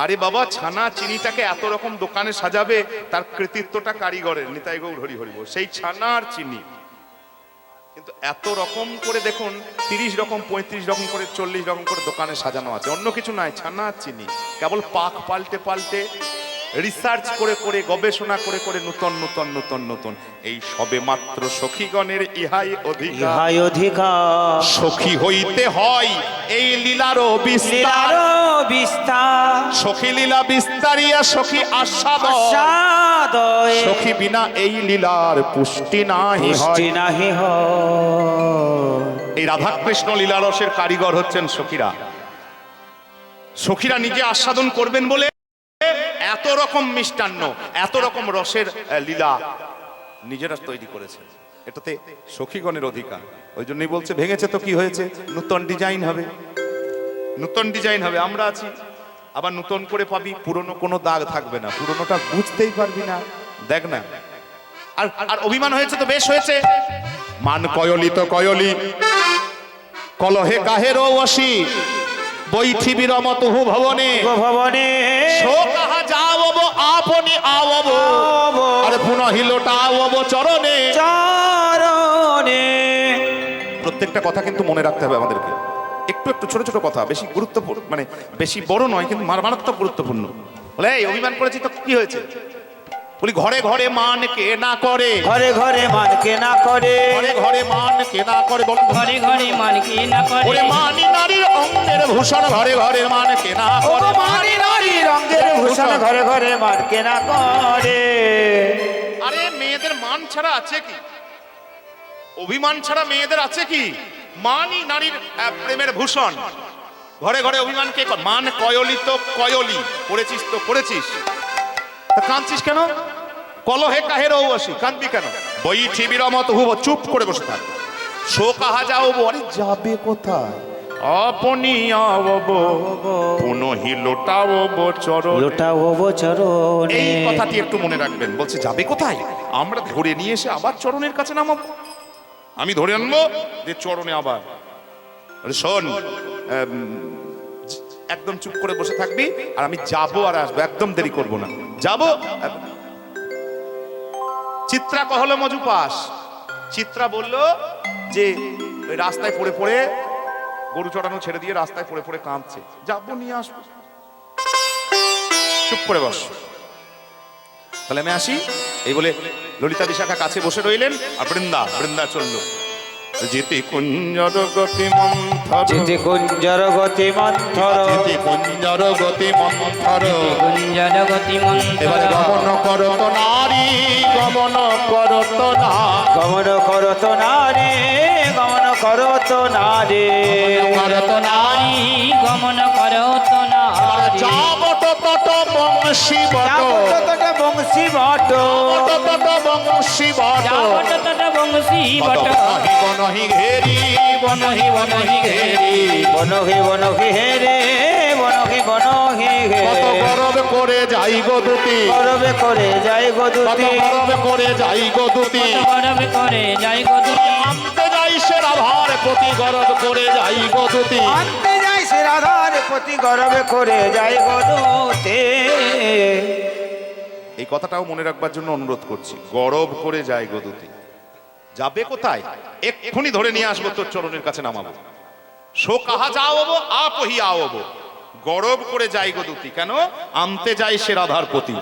আরে বাবা, ছানা চিনিটাকে এত রকম দোকানে সাজাবে, তার কৃতিত্বটা কারিগরের। নিতাই গৌর হরি হরি বল। সেই ছানা আর চিনি কিন্তু এত রকম করে দেখুন, 30 রকম 35 রকম করে 40 রকম করে দোকানে সাজানো আছে। অন্য কিছু নাই, ছানা আর চিনি। কেবল পাক পাল্টে পাল্টে, রিসার্চ করে করে, গবেষণা করে করে, নূতন। এই সবে মাত্র সখীগণের ইহাই অধিকার। ইহাই অধিকার। সখী হইতে হয় এই লীলারও বিস্তার, বিস্তার সখী লীলা বিস্তারিয়া সখী আস্বাদয়, আস্বাদয় সখী বিনা এই লীলার পুষ্টি নাহি হয়। পুষ্টি নাহি হয়। এই রাধাকৃষ্ণ লীলারসের কারিগর হচ্ছেন সখীরা। সখীরা নিজে আস্বাদন করবেন বলে এত রকম মিষ্টান্ন, এত রকম রসের লীলা নিজেরা তৈরি করেছে। এটাতে সখীগণের অধিকার। ওই জন্যই বলছে, ভেঙেছে তো কি হয়েছে, নতুন ডিজাইন হবে, নতুন ডিজাইন হবে। আমরা আছি, আবার নতুন করে পাবি, পুরনো কোনো দাগ থাকবে না, পুরনোটা বুঝতেই পারবি না। দেখ না, আর অভিমান হয়েছে তো বেশ হয়েছে। মান কয়লি তো কয়লি, কলহে কাহেরও অসি, বৈঠি বিরমতহু ভবনে, ভবনে শো কাহা যাওব আপনি আওব, আরে পুনহি লোটাওব চরণে। চরণে। প্রত্যেকটা কথা কিন্তু মনে রাখতে হবে আমাদেরকে। একটু একটু ছোট ছোট কথা, বেশি গুরুত্বপূর্ণ, মানে বেশি বড় নয়, কিন্তু মারাত্মক গুরুত্বপূর্ণ। বলে এই অভিমান করেছি তো কি হয়েছে? বলি ঘরে ঘরে মান কে না করে, ঘরে ঘরে মান কে না করে, ঘরে ঘরে মান কে না করে, বল ঘরে ঘরে মান কি না করে, ওরে মানি নারীর অঙ্গের ভূষণ, ঘরে ঘরে মান কে না ও করে, মানি নারী রঙের ভূষণ, ঘরে ঘরে মান কে না করে। আরে মেয়েদের মান ছাড়া আছে কি? অভিমান ছাড়া মেয়েদের আছে কি? মানই নারীর প্রেমের ভূষণ। ঘরে ঘরে অভিমান কে করে? মান কয়লি তো কয়লি, করেছিস তো করেছিস, তা কাঁদছিস কেন? কলহে কাহের ঔসি, কাঁদবি কেন? বৈঠি বিরমত হুব, চুপ করে বসে থাক। শো কাহা যাও, আরে যাবে কোথায়? আপনি আওব পুনহি লোটাওব চরণ। লোটাও চরণে। এই কথাটি একটু মনে রাখবেন। বলছে যাবে কোথায়? আমরা ধরে নিয়ে এসে আবার চরণের কাছে নামাবো। আমি ধরে আনবো যে চরণে আবার। আরে শোন, একদম চুপ করে বসে থাকবি, আর আমি যাবো আর আসবো, একদম দেরি করব না। যাবো। চিত্রা কহল মজুপাস, চিত্রা বলল যে ওই রাস্তায় পড়ে পড়ে, গরু চড়ানো ছেড়ে দিয়ে রাস্তায় পড়ে পড়ে কাঁদছে, যাবো নিয়ে আসবো। চুপ করে বস, তাহলে আমি আসি। এই বলে ললিতা বিশাখা কাছে বসে রইলেন, আর বৃন্দা চললো। যেতে কুঞ্জর গতি মন্থর, যেতে কুঞ্জর গতি মন্থর, যেতে কুঞ্জর গতি মন্থর, কুঞ্জর গতি মন্থর। এবারে গমন করত নারী, গমন করত না, গমন করত নারী, গমন করত নারী, করত নারী, গমন করত নারী। যাবত তত বংশী বট, বংশী বট, তত বংশী বট, যাবত তত বংশী বট, বনহি ঘেরি, বনহি ঘেরি, বনহি বনহি হেরে, বনহি বনহি কত হেরে। গরব করে যাই গো দুটি, গরবে করে যাই গো কত দুটি, গরব করে যাই গো দুটি, গরব করে যাই গো দুটি। আনতে যাই সে রাধার প্রতি, গরব করে যাই গো দুটি। আনতে যাই সে রাধার প্রতি, গরবে করে যাই গো দুটি। এই কথাটাও মনে রাখবার জন্য অনুরোধ করছি, গরব করে যাই গো দুটি। যাবে কোথায়? এক্ষুনি ধরে নিয়ে আসবো, তোর চরণের কাছে নামাবো। শো কাহা যাওবো আপহি আওবো, গরব করে যাই গো দুটি। কেন? আনতে যাই সে রাধার প্রতি।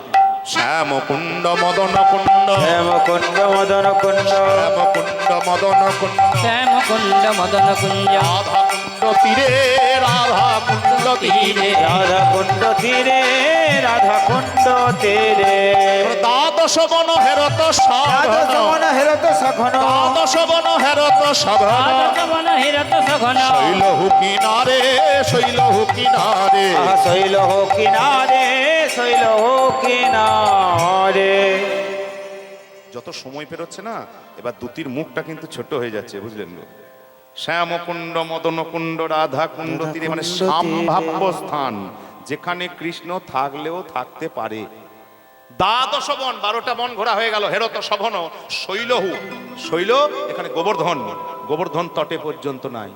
শ্যাম কুণ্ড মদন কুণ্ড শ্যাম কুণ্ড মদন কুণ্ড শ্যাম কুণ্ড মদন কুণ্ড শ্যাম কুণ্ড মদন কুঞ্জ রাধা কুণ্ড তীরে রাধা কুণ্ড তীরে রাধা কুণ্ড তীরে রাধা কুণ্ড তীরে দ্বাদশ বন হেরত রাধা সাধন সমন হেরত সঘন দ্বাদশ বন হেরত সাধন আদর্শবন হিরত সঘন শৈলহু কিনারে শৈলহু কিনারে আহা শৈল হো কিনারে শৈল হো কিনারে। যত সময় পেরোচ্ছে না এবার দুটির মুখটা কিন্তু ছোট হয়ে যাচ্ছে বুঝলেন গো। শ্যাম কুণ্ড মদন কুণ্ড রাধা কুণ্ড তীরে মানে কুণ্ড তীরে। সম্ভাব্য স্থান যেখানে কৃষ্ণ থাকলেও থাকতে পারে। দ্বাদশ বন 12টা বন ঘোরা হয়ে গেল। হেরত শবন শৈলহু শৈল এখানে গোবর্ধন গোবর্ধন তটে পর্যন্ত নাই।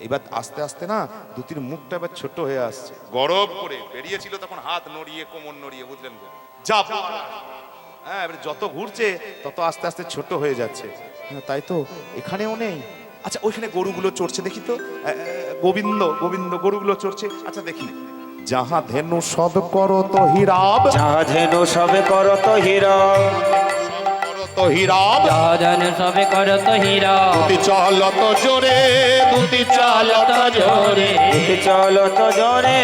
এবার আস্তে আস্তে না দুটির মুখটা এবার ছোট হয়ে আসছে। গরব করে বেরিয়েছিল তখন হাত নড়িয়ে কোমর নড়িয়ে বুঝলেন গো। যা হ্যাঁ এবার যত ঘুরছে তত আস্তে আস্তে ছোট হয়ে যাচ্ছে। হ্যাঁ, তাই তো এখানেও নেই। আচ্ছা ওইখানে গরুগুলো চড়ছে দেখি তো। গোবিন্দ গোবিন্দ গরুগুলো চড়ছে। আচ্ছা দেখি যাহা ধেনু সব করো তো হীরাব যাহা ধেনু সবে করত হীরক তো হীরাব যাদন সবে করত হীরা দুটি চলত জোরে দুটি চলত জোরে দুটি চলত জোরে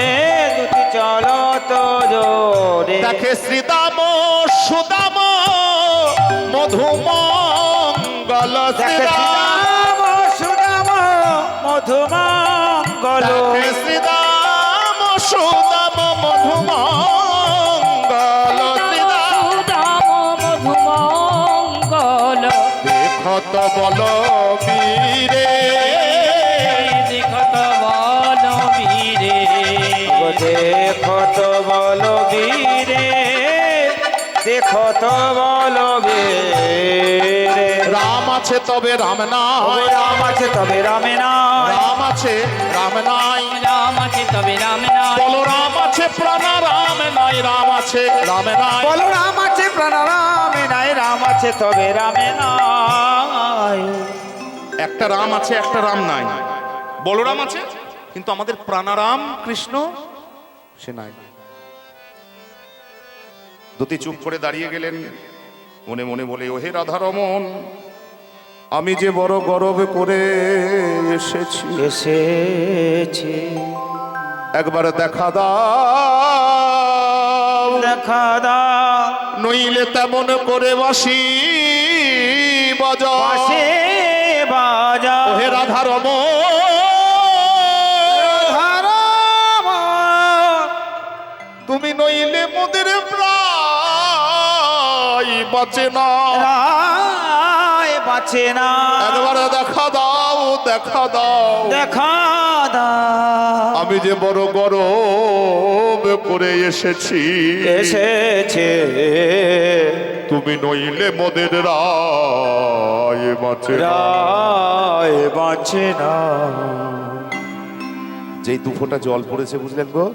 দুটি চলত জোরে। দেখে শ্রীদাম সুদাম মধুমঙ্গল দেখে শ্রীরাম শ্রীরাম সুদাম মধুমঙ্গল দেখে শ্রীদাম সুদাম মধুমঙ্গল শ্রীরাম সুদাম মধুমঙ্গল দেখত বল বীরে দেখত বল বীরে দেখত বল বীরে দেখত বল বীরে। রাম আছে তবে রাম নাই রাম আছে তবে রামে নাই রাম আছে রাম নাই রাম আছে তবে রাম নাই বলো রাম আছে প্রাণ রাম নাই রাম আছে রাম নাই বলো রাম আছে প্রাণ রামে নাই রাম আছে তবে রামে নাই। একটা রাম আছে একটা রাম নাই। বলরাম আছে কিন্তু আমাদের প্রাণারাম কৃষ্ণ সে নাই। দুটি চুপ করে দাঁড়িয়ে গেলেন মনে মনে বলে ওহে রাধারমন আমি যে বড় গরব করে এসেছি এসেছি একবার দেখা দাও দেখা দাও নইলে তেমন করে বাসি বাজা পাশে বাজা ওহে রাধারমন তুমি নইলে মোদের প্রায় বাঁচে না রায় বাঁচে না একবার দেখা দাও দেখা দাও দেখা দাও আমি যে বড় গরব করে এসেছি এসেছে তুমি নইলে মোদের রায় বাঁচে না রায় বাঁচে না। যেই দু ফোঁটা জল পড়েছে বুঝলেন গো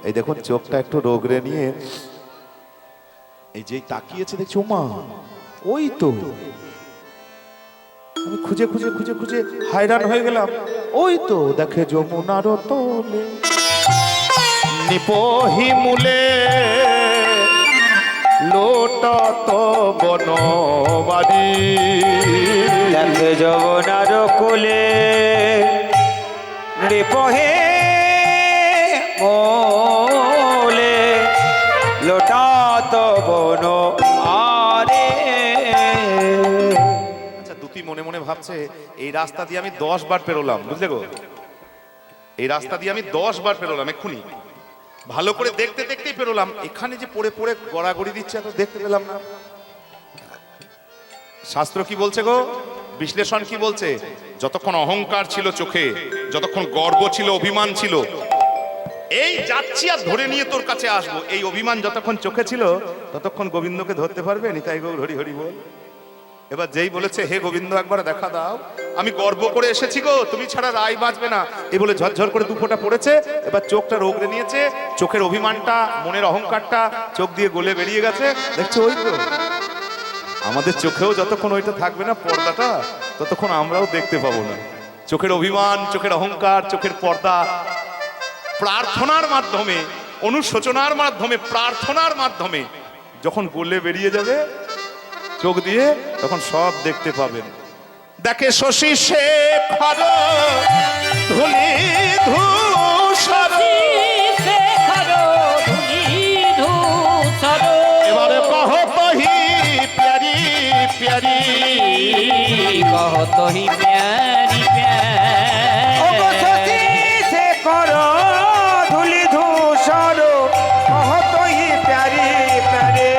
এই দেখুন চোখটা একটু রোগড়ে নিয়ে এই যেই তাকিয়েছে দেখছি মা ওই তো আমি খুঁজে খুঁজে খুঁজে খুঁজে হায়রান হয়ে গেলাম। ওই তো দেখে যমুনার তোলে নিপহি মূলে লোটা তো বনবাড়ি দেখে যমুনার কোলে নৃপহে মোলে লোটাত বন আরে। আচ্ছা দুটি মনে মনে ভাবছে এই রাস্তা দিয়ে আমি 10 বার পেরোলাম বুঝলে গো। এই রাস্তা দিয়ে আমি 10 বার পেরোলাম এক্ষুনি ভালো করে দেখতে দেখতেই পেরোলাম। এখানে যে পড়ে পড়ে গড়াগড়ি দিচ্ছে এত দেখতে পেলাম না। শাস্ত্র কি বলছে গো বিশ্লেষণ কি বলছে যতক্ষণ অহংকার ছিল চোখে যতক্ষণ গর্ব ছিল অভিমান ছিল এই যাচ্ছি আর ধরে নিয়ে তোর কাছে আসবো এই অভিমান যতক্ষণ চোখে ছিল ততক্ষণ গোবিন্দকে ধরতে পারবে নিতাই গৌর হরি হরি বল। এবার যেই বলেছে হে গোবিন্দ একবার দেখা দাও আমি গর্ব করে এসেছি গো তুমি ছাড়া রায় বাঁচবে না এই বলে ঝরঝর করে দুফোঁটা পড়েছে। এবার চোখটা রোগড়ে নিয়েছে চোখের অভিমানটা মনের অহংকারটা চোখ দিয়ে গলে বেরিয়ে গেছে। দেখছো ওই তো আমাদের চোখেও যতক্ষণ ওইটা থাকবে না পর্দাটা ততক্ষণ আমরাও দেখতে পাবো না। চোখের অভিমান চোখের অহংকার চোখের পর্দা প্রার্থনার মাধ্যমে অনুশোচনার মাধ্যমে প্রার্থনার মাধ্যমে যখন বলে বেরিয়ে যাবে চোখ দিয়ে, তখন সব দেখতে পাবেন। দেখে শশী শেখর ধুলি ধূসর, এবারে কহ তহি প্যারি প্যারি, কহত হি প্যারি ওগো সতী শেখর ধুলি ধূসর, কহত হি প্যারি প্যারে,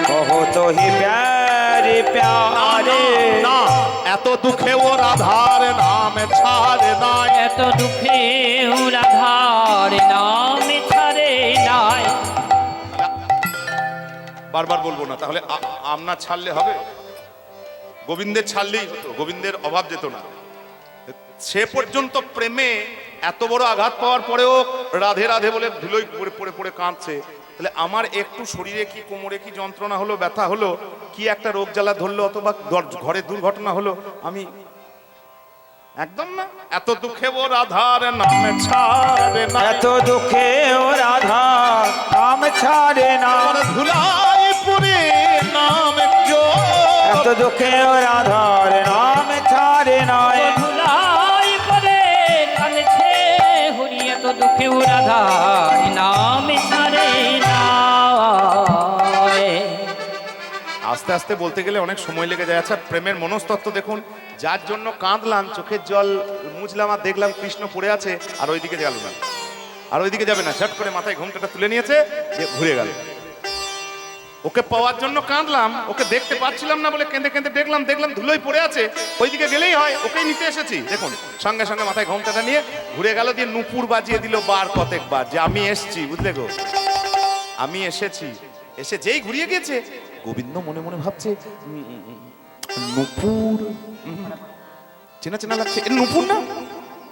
কহত হি প্যারি প্যারে। না, এত দুঃখে ও রাধার নাম ছাড়ে নাই, এত দুঃখে রাধার নাম ছাড়ে নাই। বারবার বলবো না, তাহলে আমনা ছাড়লে হবে? গোবিন্দের ছাড়লেই হতো, গোবিন্দের অভাব যেত না। সে পর্যন্ত প্রেমে এত বড় আঘাত পাওয়ার পরেও রাধে রাধে বলে ধুলোই পড়ে পড়ে পড়ে কাঁদছে, তাহলে আমার একটু শরীরে কি কোমরে কি যন্ত্রণা হলো, ব্যথা হলো, কি একটা রোগ জ্বালা ধরলো, অথবা ঘরে দুর্ঘটনা হলো, আমি একদম না। এত দুঃখে ও রাধার নাম ছাড়ে না, এত দুঃখে ও রাধা নাম ছাড়ে না, ধুলাই পুরে নাম এত দুঃখে ও রাধার নাম ছাড়ে না। ধুলাই পরে কানছে হরি, এত দুঃখে রাধার নাম ছাড়ে নাই। আস্তে আস্তে বলতে গেলে অনেক সময় লেগে যায়। আচ্ছা, প্রেমের মনস্তত্ত্ব দেখুন, যার জন্য কাঁদলাম, চোখের জল মুছলাম আর দেখলাম কৃষ্ণ পড়ে আছে, আর ওইদিকে গেল না, আর ওইদিকে যাবে না, ঝট করে মাথায় ঘোমটাটা তুলে নিয়েছে, যে ঘুরে গেল। ওকে পাওয়ার জন্য কাঁদলাম, ওকে দেখতে পাচ্ছিলাম না বলে কেঁদে কেঁদে দেখলাম ধুলোই পড়ে আছে, ওইদিকে গেলেই হয়, ওকেই নিতে এসেছি। দেখুন, সঙ্গে সঙ্গে মাথায় ঘোমটাটা নিয়ে ঘুরে গেল, দিয়ে নুপুর বাজিয়ে দিল বার কতেকবার, যে আমি এসছি, বুঝলে গো, আমি এসেছি। এসে যেই ঘুরিয়ে গেছে, গোবিন্দ মনে মনে ভাবছে নুপুর, চেনা চেনা লাগছে, এ নুপুর না,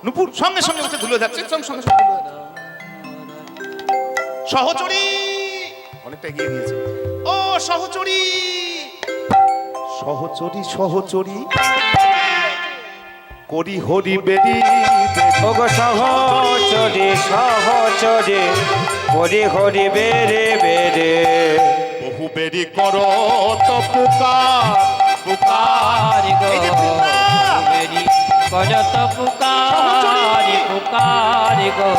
নুপুর। সঙ্গে সঙ্গে উঠে ধুলো যাচ্ছে, সঙ্গে সঙ্গে ধুলো যাচ্ছে। সহচরী অনেকটা এগিয়ে গিয়েছে, ও সহচরী, সহচরী সহচরী করি হরি বেরি, ওগো সহচরে সহচরে হরি হরি বেরে বেরে, বহু বেরি করো তো পুকার পুকার, এই যে পিতা, করত পুকারি পুকারি গো।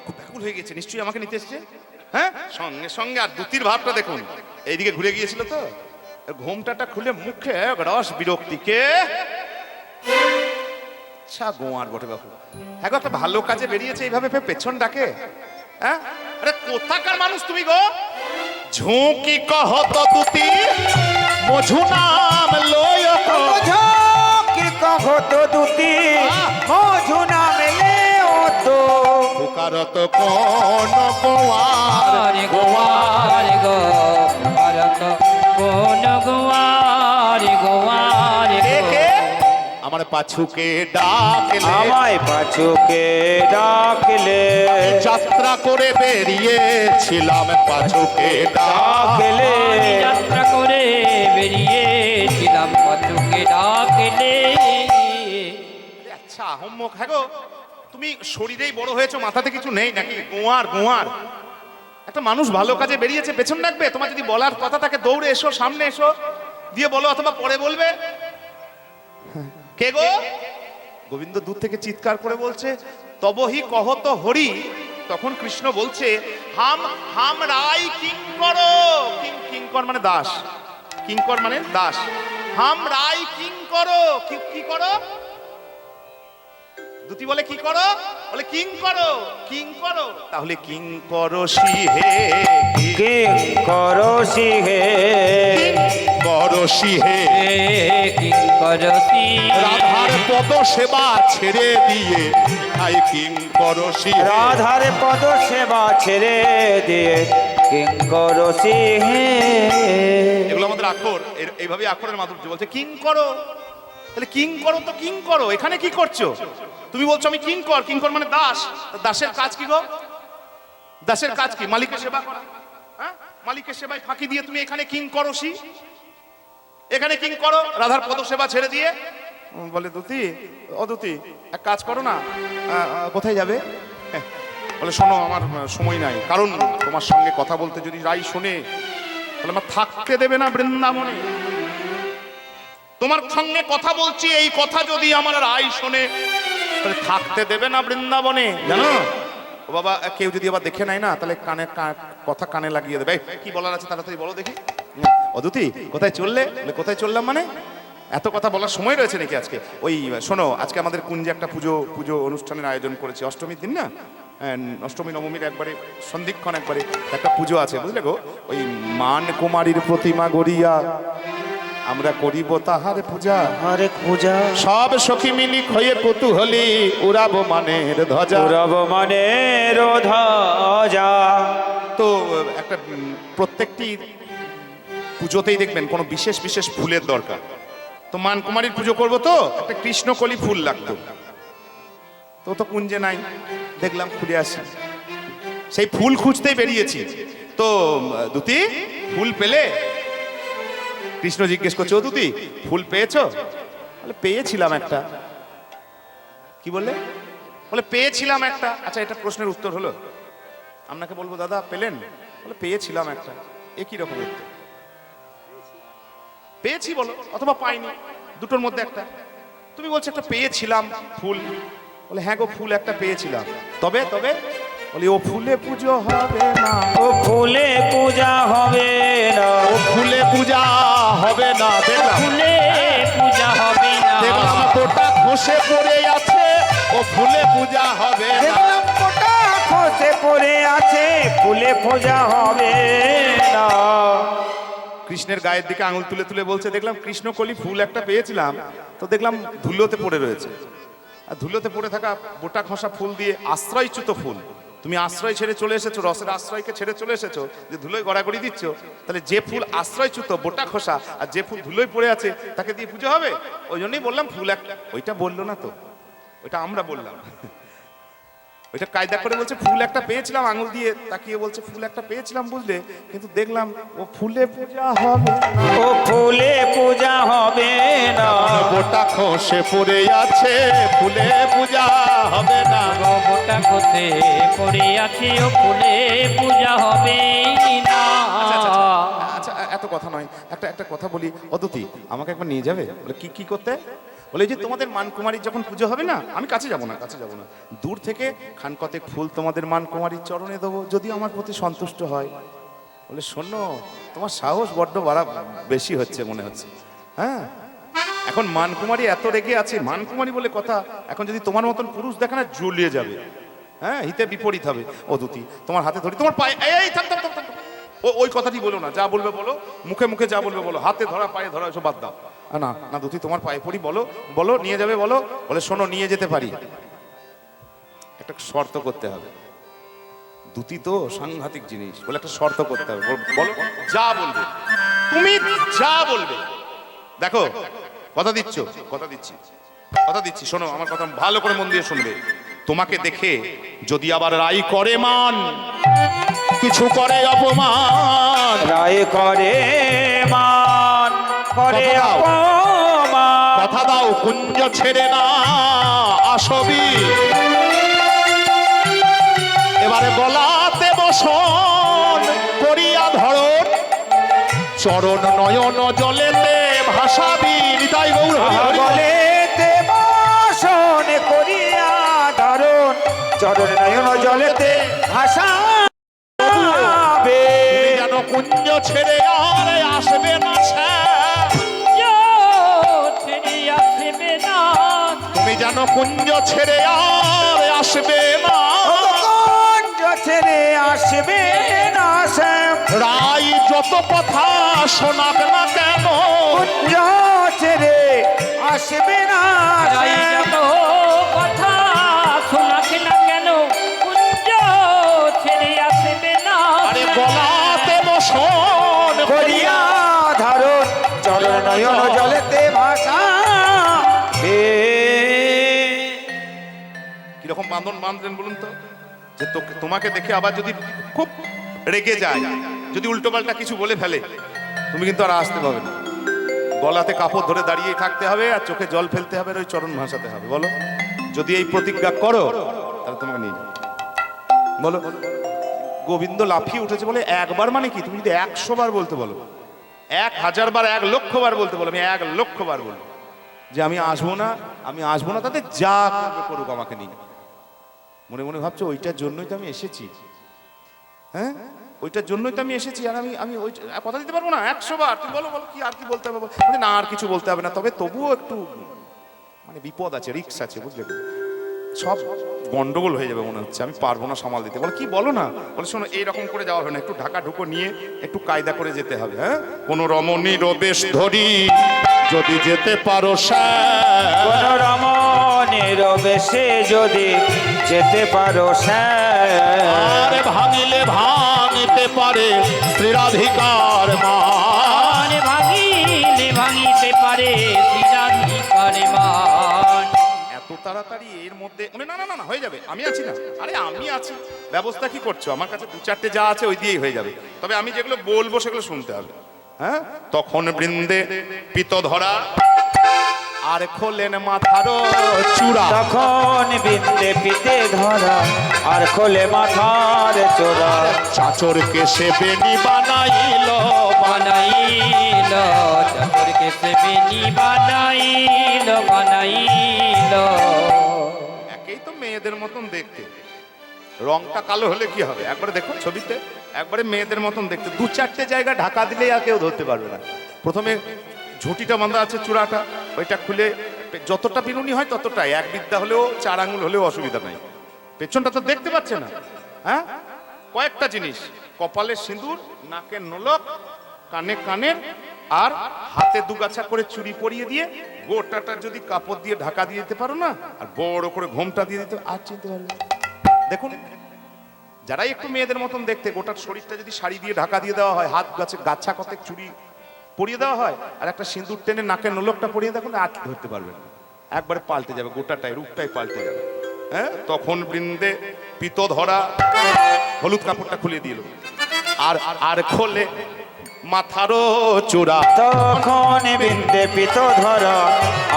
খুব ব্যাকুল হয়ে গেছে, নিশ্চয়ই আমাকে নিতে এসছে। হ্যাঁ, সঙ্গে সঙ্গে আর দ্যুতির ভাবটা দেখুন, এইদিকে ঘুরে গিয়েছিল তো, ঘোমটাটা খুলে মুখে রস বিরক্তিকে, আচ্ছা গোয়ার বটে বাবু, হ্যাঁ গো, একটা ভালো কাজে বেরিয়েছে, এইভাবে পেছন ডাকে? হ্যাঁ, আরে কোথাকার মানুষ তুমি গো? ঝুঁকি কহত দুতি মঝু নাম লয়, কি কহত দুতি মধু নামে ও তো, পুকারত কোন গোয়ার গোয়ার গো, ভারত কোন গোয়ার গোয়ার গো। আমার পাছুকে ডাকলে, আমায় পাছুকে ডাকলে, যাত্রা করে বেরিয়েছিলাম পাছুকে ডাকলে, ডাকলে যাত্রা করে বেরিয়েছিলাম পাছুকে ডাকলে। আচ্ছা আহম্মক, হ্যাঁ গো, তুমি শরীরেই বড় হয়েছো, মাথাতে কিছু নেই নাকি? গোয়ার গোয়ার, একটা মানুষ ভালো কাজে বেরিয়েছে, পেছন ডাকবে? তোমার যদি বলার কথা থাকে দৌড়ে এসো, সামনে এসো, দিয়ে বলো, অথবা পরে বলবে। কে গো? গোবিন্দ দূর থেকে চিৎকার করে বলছে, তবহি কহত হরি। তখন কৃষ্ণ বলছে, হাম হাম রাই কিঙ্কর, কিঙ্কর মানে দাস, কিঙ্কর মানে দাস, হাম রাই কিঙ্কর, কি করো? দুটি বলে কি করো? বলে কিং করো, কিং করো। তাহলে কিং করো সিহে, কিং করো সিহে, করো সিহে, কি করতি রাধার পদ সেবা ছেড়ে দিয়ে, তাই কিং করো সিহে, রাধার পদ সেবা ছেড়ে দিয়ে কিং করো সিহে। এগুলো আমাদের আখর, এইভাবে আখরের মাধুর্য। বলছে কিং করো, তাহলে কিং করো তো কিং করো, এখানে কি করছো? তুমি বলছো আমি কিঙ্কর, কিঙ্কর মানে দাস, দাসের কাজ কি গো? দাসের কাজ কি? মালিকের সেবা করা। হ্যাঁ, মালিকের সেবায় ফাঁকি দিয়ে তুমি এখানে কিং করসি, এখানে কিং করো, রাধার পদ সেবা ছেড়ে দিয়ে। বলে দুতি, ও দুতি, এক কাজ করো না, কোথায় যাবে? বলে শোনো আমার সময় নাই, কারণ তোমার সঙ্গে কথা বলতে যদি রাই শোনে তাহলে আমার থাকতে দেবে না বৃন্দাবনে। তোমার সঙ্গে কথা বলছি এই কথা যদি আমার রাই শোনে তাহলে থাকতে দেবে না বৃন্দাবনে, জানো? ও বাবা, কেউ যদি আবার দেখে নেয় না তাহলে কথা কানে লাগিয়ে দেবে। এই, কি বলার আছে তাড়াতাড়ি বলো দেখি। অদিতি কোথায় চললে? বলে কোথায় চললাম মানে? এত কথা বলার সময় রয়েছে নাকি আজকে? ওই শোনো, আজকে আমাদের কুঞ্জে একটা পুজো অনুষ্ঠানের আয়োজন করেছি, অষ্টমীর দিন না, অষ্টমী নবমীর একবারে সন্ধিক্ষণ একবারে একটা পুজো আছে, বুঝলে গো? ওই মান কুমারীর প্রতিমা গড়িয়া আমরা করিব তাহার পূজা, আরে পূজা সব সখী মিলি হয়ে কৌতূহলী উড়াবো মানের ধ্বজা। রব মানের ধ্বজা। তো একটা প্রত্যেকটি পুজোতেই দেখবেন কোনো বিশেষ বিশেষ ফুলের দরকার। তো মান কুমারীর পুজো করবো, তো একটা কৃষ্ণকলি ফুল লাগতো, তো কুঞ্জে নাই, দেখলাম খুলে আসি, সেই ফুল খুঁজতেই বেরিয়েছি। তো দুতি ফুল পেলে? কৃষ্ণ জিজ্ঞেস করছে, ও দুতি ফুল পেয়েছো? বলে পেয়েছিলাম একটা। কি বললে? বলে পেয়েছিলাম একটা। আচ্ছা, এটা প্রশ্নের উত্তর হলো? আপনাকে বলবো দাদা পেলেন? বলে পেয়েছিলাম একটা। এ কি রকম উত্তর? পেয়েছি বলো অথবা পাইনি, দুটোর মধ্যে একটা। তুমি বলছো একটা পেয়েছিলাম ফুল। বলে হ্যাঁ গো, ফুল একটা পেয়েছিলাম, তবে তবে বলি ও ফুলে পুজো হবে না, ও ফুলে পূজা হবে না, ও ফুলে পূজা হবে না। দেখলাম ফুলে পূজা হবে না, দেখলাম গোটা খসে পড়ে আছে, ও ফুলে পূজা হবে না। দেখলাম গোটা খসে পড়ে আছে, ফুলে পূজা হবে না। কৃষ্ণের গায়ের দিকে আঙুল তুলে তুলে বলছে, দেখলাম কৃষ্ণকলি ফুল একটা পেয়েছিলাম, তো দেখলাম ধুলোতে পড়ে রয়েছে। আর ধুলোতে পড়ে থাকা বোটা খসা ফুল দিয়ে আশ্রয়চ্যুত ফুল, তুমি আশ্রয় ছেড়ে চলে এসেছো, রসের আশ্রয়কে ছেড়ে চলে এসেছো, যে ধুলোয় গড়াগড়ি দিচ্ছ, তাহলে যে ফুল আশ্রয়চ্যুত বোটা খসা আর যে ফুল ধুলোয় পড়ে আছে তাকে দিয়ে পুজো হবে? ওই জন্যই বললাম ফুল একটা। ওইটা বললো না তো, ওইটা আমরা বললাম। ওইটা কায়দা করে বলছে ফুল একটা পেয়েছিলাম, আঙুল দিয়ে তাকিয়ে বলছে ফুল একটা পেয়েছিলাম, বুঝলে, কিন্তু দেখলাম ও ফুলে পূজা হবে না, ও ফুলে পূজা হবে না। বোটা খসে পড়ে আছে, ফুলে পূজা হবে না। গোটা কোতে পড়ে আছে, ও ফুলে পূজা হবে না। আচ্ছা, এত কথা নয়, একটা কথা বলি। অদিতি আমাকে একবার নিয়ে যাবে? বলে কি করতে? বলে যে তোমাদের মানকুমারীর যখন পুজো হবে না, আমি কাছে যাব না, দূর থেকে খানকতেক ফুল তোমাদের মানকুমারীর চরণে দেবো, যদি আমার প্রতি সন্তুষ্ট হয়। বলে শোনো, তোমার সাহস বড্ড বেশি হচ্ছে মনে হচ্ছে। হ্যাঁ, এখন মানকুমারী এত রেগে আছে, মানকুমারী বলে কথা, এখন যদি তোমার মতন পুরুষ দেখা না, জ্বলিয়ে যাবে। হ্যাঁ, হিতে বিপরীত হবে। ও দুতি তোমার হাতে ধরি, তোমার পায়ে, এই থাম। ওই কথাটি বলো না, যা বলবে বলো, মুখে মুখে যা বলবে বলো, হাতে ধরা পায়ে ধরা এসব বাদ দাও। না না দুতি তোমার পায়ে পড়ি, বলো নিয়ে যাবে বলো। বলে শোনো, নিয়ে যেতে পারি, একটা শর্ত করতে হবে। দুতি তো সাংঘাতিক জিনিস, বলে একটা শর্ত করতে হবে। বলো, যা বলবে তুমি, যা বলবে। দেখো, কথা দিচ্ছি, শোনো আমার কথা ভালো করে মন দিয়ে শুনবে। তোমাকে দেখে যদি আবার রাই করে মান, কিছু করে অপমান, রায় করে মান, করে অপমান, কথা দাও কুঞ্জ ছেড়ে না আসবি, এবারে গলাতে বসন করিয়া ধরন, চরণ নয়ন জলেতে ভাসাবি। নিতাই গৌর বলেতে বসন করিয়া ধরন, চরণ নয়ন জলেতে ভাসা যেন কুঞ্জ ছেড়ে আর আসবে না, ছেড়ে আসবে না, তুমি যেন কুঞ্জ ছেড়ে আর আসবে না, কুঞ্জ ছেড়ে আসবে না শ্যাম। রাই যত কথা শোনাক না কেন, কুঞ্জ ছেড়ে আসবে না রাই শ্যাম। যত কথা শোনাক না কেন, কুঞ্জ ছেড়ে আসবে না। আরে গলাতে বসন করিয়া ধরন, চরণ নয়ন জলেতে ভাসা। কিরকম বাঁধন বাঁধলেন বলুন তো, যে তোমাকে দেখে আবার যদি খুব রেগে যায়, যদি উল্টোপাল্টা কিছু বলে ফেলে, তুমি কিন্তু আর আসতে পারবে না। গলাতে কাপড় ধরে দাঁড়িয়ে থাকতে হবে, আর চোখে জল ফেলতে হবে, আর ওই চরণ ভাসাতে হবে। বলো, যদি এই প্রতিজ্ঞা করো তাহলে তোমাকে নিয়ে যাবো। বলো। গোবিন্দ লাফিয়ে উঠেছে বলে একবার মানে কি? তুমি যদি 100 বার বলতে বলো, 1000 বার, 1,00,000 বার বলতে বলো, আমি 1,00,000 বার বলবো যে আমি আসবো না, আমি আসবো না, তাতে যা করবে করুক আমাকে নিয়ে। মনে মনে ভাবছো ওইটার জন্যই তো আমি এসেছি, হ্যাঁ ওইটার জন্যই তো আমি এসেছি। আর আমি আমি ওই কথা দিতে পারবো না 100 বার। তুমি বলো বলো কি আর কি বলতে হবে? না আর কিছু বলতে হবে না, তবে তবুও একটু মানে বিপদ আছে, রিস্ক আছে, বুঝলে? সব গন্ডগোল হয়ে যাবে মনে হচ্ছে, আমি পারবো না সামাল দিতে। বলে কি বলো না? বলে শোনো, এইরকম করে যাওয়া হবে না, একটু ঢাকা ঢুকো নিয়ে একটু কায়দা করে যেতে হবে। হ্যাঁ, কোন রমণীর বেশ ধরি যদি যেতে পারো কোন রমণীর বেশে যদি যেতে পারো আর ভাঙিলে ভাঙিতে পারে স্ত্রীরাধিকার মান। ভাঙিলে ভাঙিতে পারে শ্রীরাধিকার মান। এত তাড়াতাড়ি এর মধ্যে না না না না হয়ে যাবে, আমি আছি না। আরে আমি আছি, ব্যবস্থা কি করছো? আমার কাছে 2-4টে যা আছে ওই দিয়েই হয়ে যাবে, তবে আমি যেগুলো বলবো সেগুলো শুনতে হবে। হ্যাঁ, তখন বৃন্দে পিত ধরা আর খোলেন মাথারও চূড়া। তখন বিন্দে পিতে ধরা আর খোলে মাথার চোরা। চাচর কেশে বেনি বানাইল বানাইল চাকরকে সে বেনি বানাইল বানাইল। একেই তো মেয়েদের মতন দেখতে, রংটা কালো হলে কি হবে? একবারে দেখুন ছবিতে, একবারে মেয়েদের মতন দেখতে। 2-4টে জায়গা ঢাকা দিলেই আর কেউ ধরতে পারবে না। প্রথমে ঝুঁটিটা বাঁধা আছে, চূড়াটা ওইটা খুলে যতটা বিনুনি হয় ততটাই, 1 বিদ্যা হলেও 4 আঙুল হলেও অসুবিধা নাই। পেছনটা তো দেখতে পাচ্ছে না। হ্যাঁ, কয়েকটা জিনিস, কপালের সিঁদুর, নাকের নোলক, কানে কানের, আর হাতে 2 গাছা করে চুড়ি পরিয়ে দিয়ে গোটাটা যদি কাপড় দিয়ে ঢাকা দিয়ে দিতে পারো না, আর বড় করে ঘোমটা দিয়ে দিতে, আর চিনতে পারবে। দেখুন, যারাই একটু মেয়েদের মতন দেখতে, গোটা শরীরটা যদি শাড়ি দিয়ে ঢাকা দিয়ে দেওয়া হয়, হাত গাছে গাছা কতেক চুড়ি পরিয়ে দেওয়া হয়, আর একটা সিঁদুর টেনে নাকের নোলকটা পরিয়ে দেখুন, আর ধরতে পারবেন না, একবারে পাল্টে যাবে, গোটাটাই রূপটাই পাল্টে যাবে। হ্যাঁ, তখন বৃন্দে পিত ধরা হলুদ কাপড়টা খুলে দিল আর আর খোলে মাথারও চূড়া। তখন বিন্দে পিত ধরা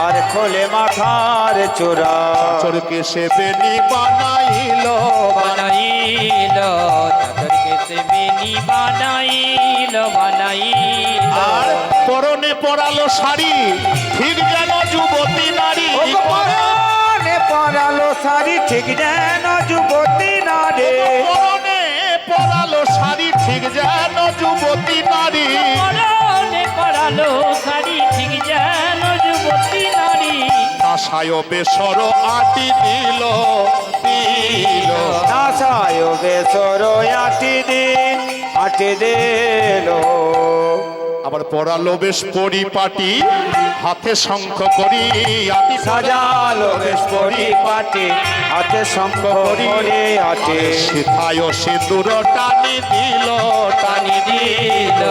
আর খোলে মাথার চোরা। চরকে সে বেনি বানাইল বানাইল চাকরকে সে বেনি বানাইল বানাইল। আর পরনে পরালো শাড়ি, ঠিক যেন যুবতী নারী। পরনে পরালো শাড়ি ঠিক যেন যুবতী নারী। পরনে পরালো শাড়ি, ঠিক যেন যুবতী নারী। পরনে পরালো শাড়ি ঠিক যেন যুবতী নারী। আশায় বেসর আটি দিল দিল। নাসায় বেসর আটি দিল। আবার পরালো বেশ পরিপাটি, হাতে শঙ্খ করি আটি সাজালো বেশ পরিপাটি, হাতে শঙ্খ করে আটে। সিথায় সিঁদুর টানি দিল টানি দিল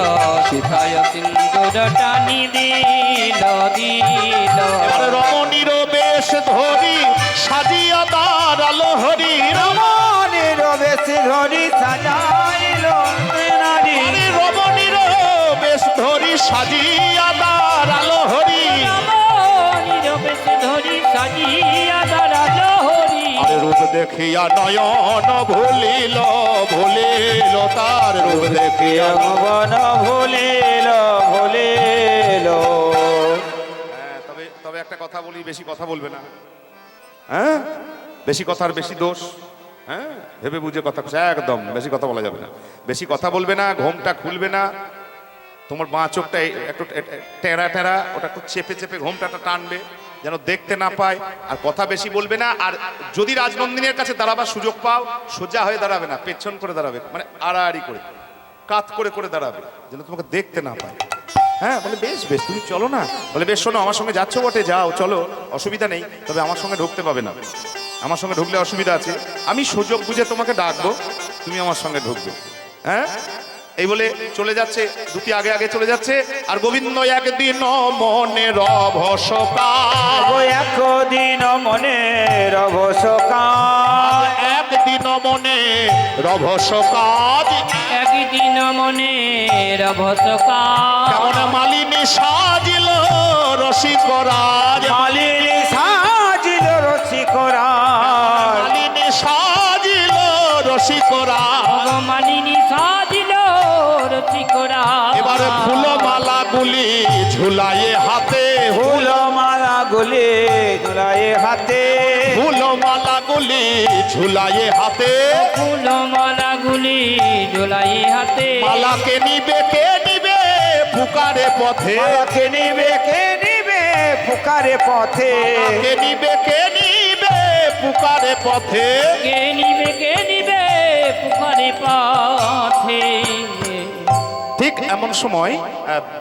সিথায় সিন্দুর টানি দিল দিল। এবার রমণীর বেশ ধরি সাজিয়া দাঁড়ালো হরি। রমণীর বেশ ধরি সাজাইল নারী। রমণীর বেশ ধরি সাজিয়া দাঁড়ালো হরি। রমণীর বেশ ধরি সাজিয়া দাঁড়ালো হরি। আরে রূপ দেখিয়া নয়ন ভুলিল ভুলিল, তার রূপ দেখিয়া ভুবন ভুলিল ভুলিল। তবে তবে একটা কথা বলি, বেশি কথা বলবে না। হ্যাঁ, বেশি কথার বেশি দোষ। হ্যাঁ, ভেবে বুঝে কথা, একদম বেশি কথা বলা যাবে না। বেশি কথা বলবে না, ঘোমটা খুলবে না, তোমার বাঁ চোখটা একটু টেরা টেরা, ওটা একটু চেপে চেপে ঘোমটাটা টানবে যেন দেখতে না পায়। আর কথা বেশি বলবে না। আর যদি রাজনন্দিনীর কাছে দাঁড়াবার সুযোগ পাও, সোজা হয়ে দাঁড়াবে না, পেছন করে দাঁড়াবে, মানে আড়াআড়ি করে, কাত করে করে দাঁড়াবে যেন তোমাকে দেখতে না পায়। হ্যাঁ, বলে বেশ বেশ তুমি চলো না। বলে বেশ, শোনো, আমার সঙ্গে যাচ্ছ বটে, যাও চলো, অসুবিধা নেই, তবে আমার সঙ্গে ঢুকতে পাবে না। আমার সঙ্গে ঢুকলে অসুবিধা আছে, আমি সুযোগ বুঝে তোমাকে ডাকবো, তুমি আমার সঙ্গে ঢুকবে। হ্যাঁ, এই বলে চলে যাচ্ছে, দুটি আগে আগে চলে যাচ্ছে। আর গোবিন্দ একদিন মনে রভসকা, একদিন মনে রভসকা, একদিন মনে রভসকা, একদিন মনে রভসকা। কেমন মালিনী সাজিল রসিকরাজ, মালিনী সাজিল রসিকরাজ, মালিনী সাজিল রসিকরা। ভগমালিনী সাজিল রসিকরা। এবারে ফুলমালা গুলি ঝুলায়ে হাতে, ফুলমালা গুলি ঝুলায়ে হাতে, ফুলমালা গুলি ঝুলায়ে হাতে। ফুলমালাগুলি ঝোলাই হাতে। মালাকে নিবে কে নিবে পুকারে পথে, মালাকে নিবে কে নিবে পুকারে পথে, কে নিবে কে নিবে পুকারে পথে। কে নিবে পুকুরে পথে। ঠিক এমন সময়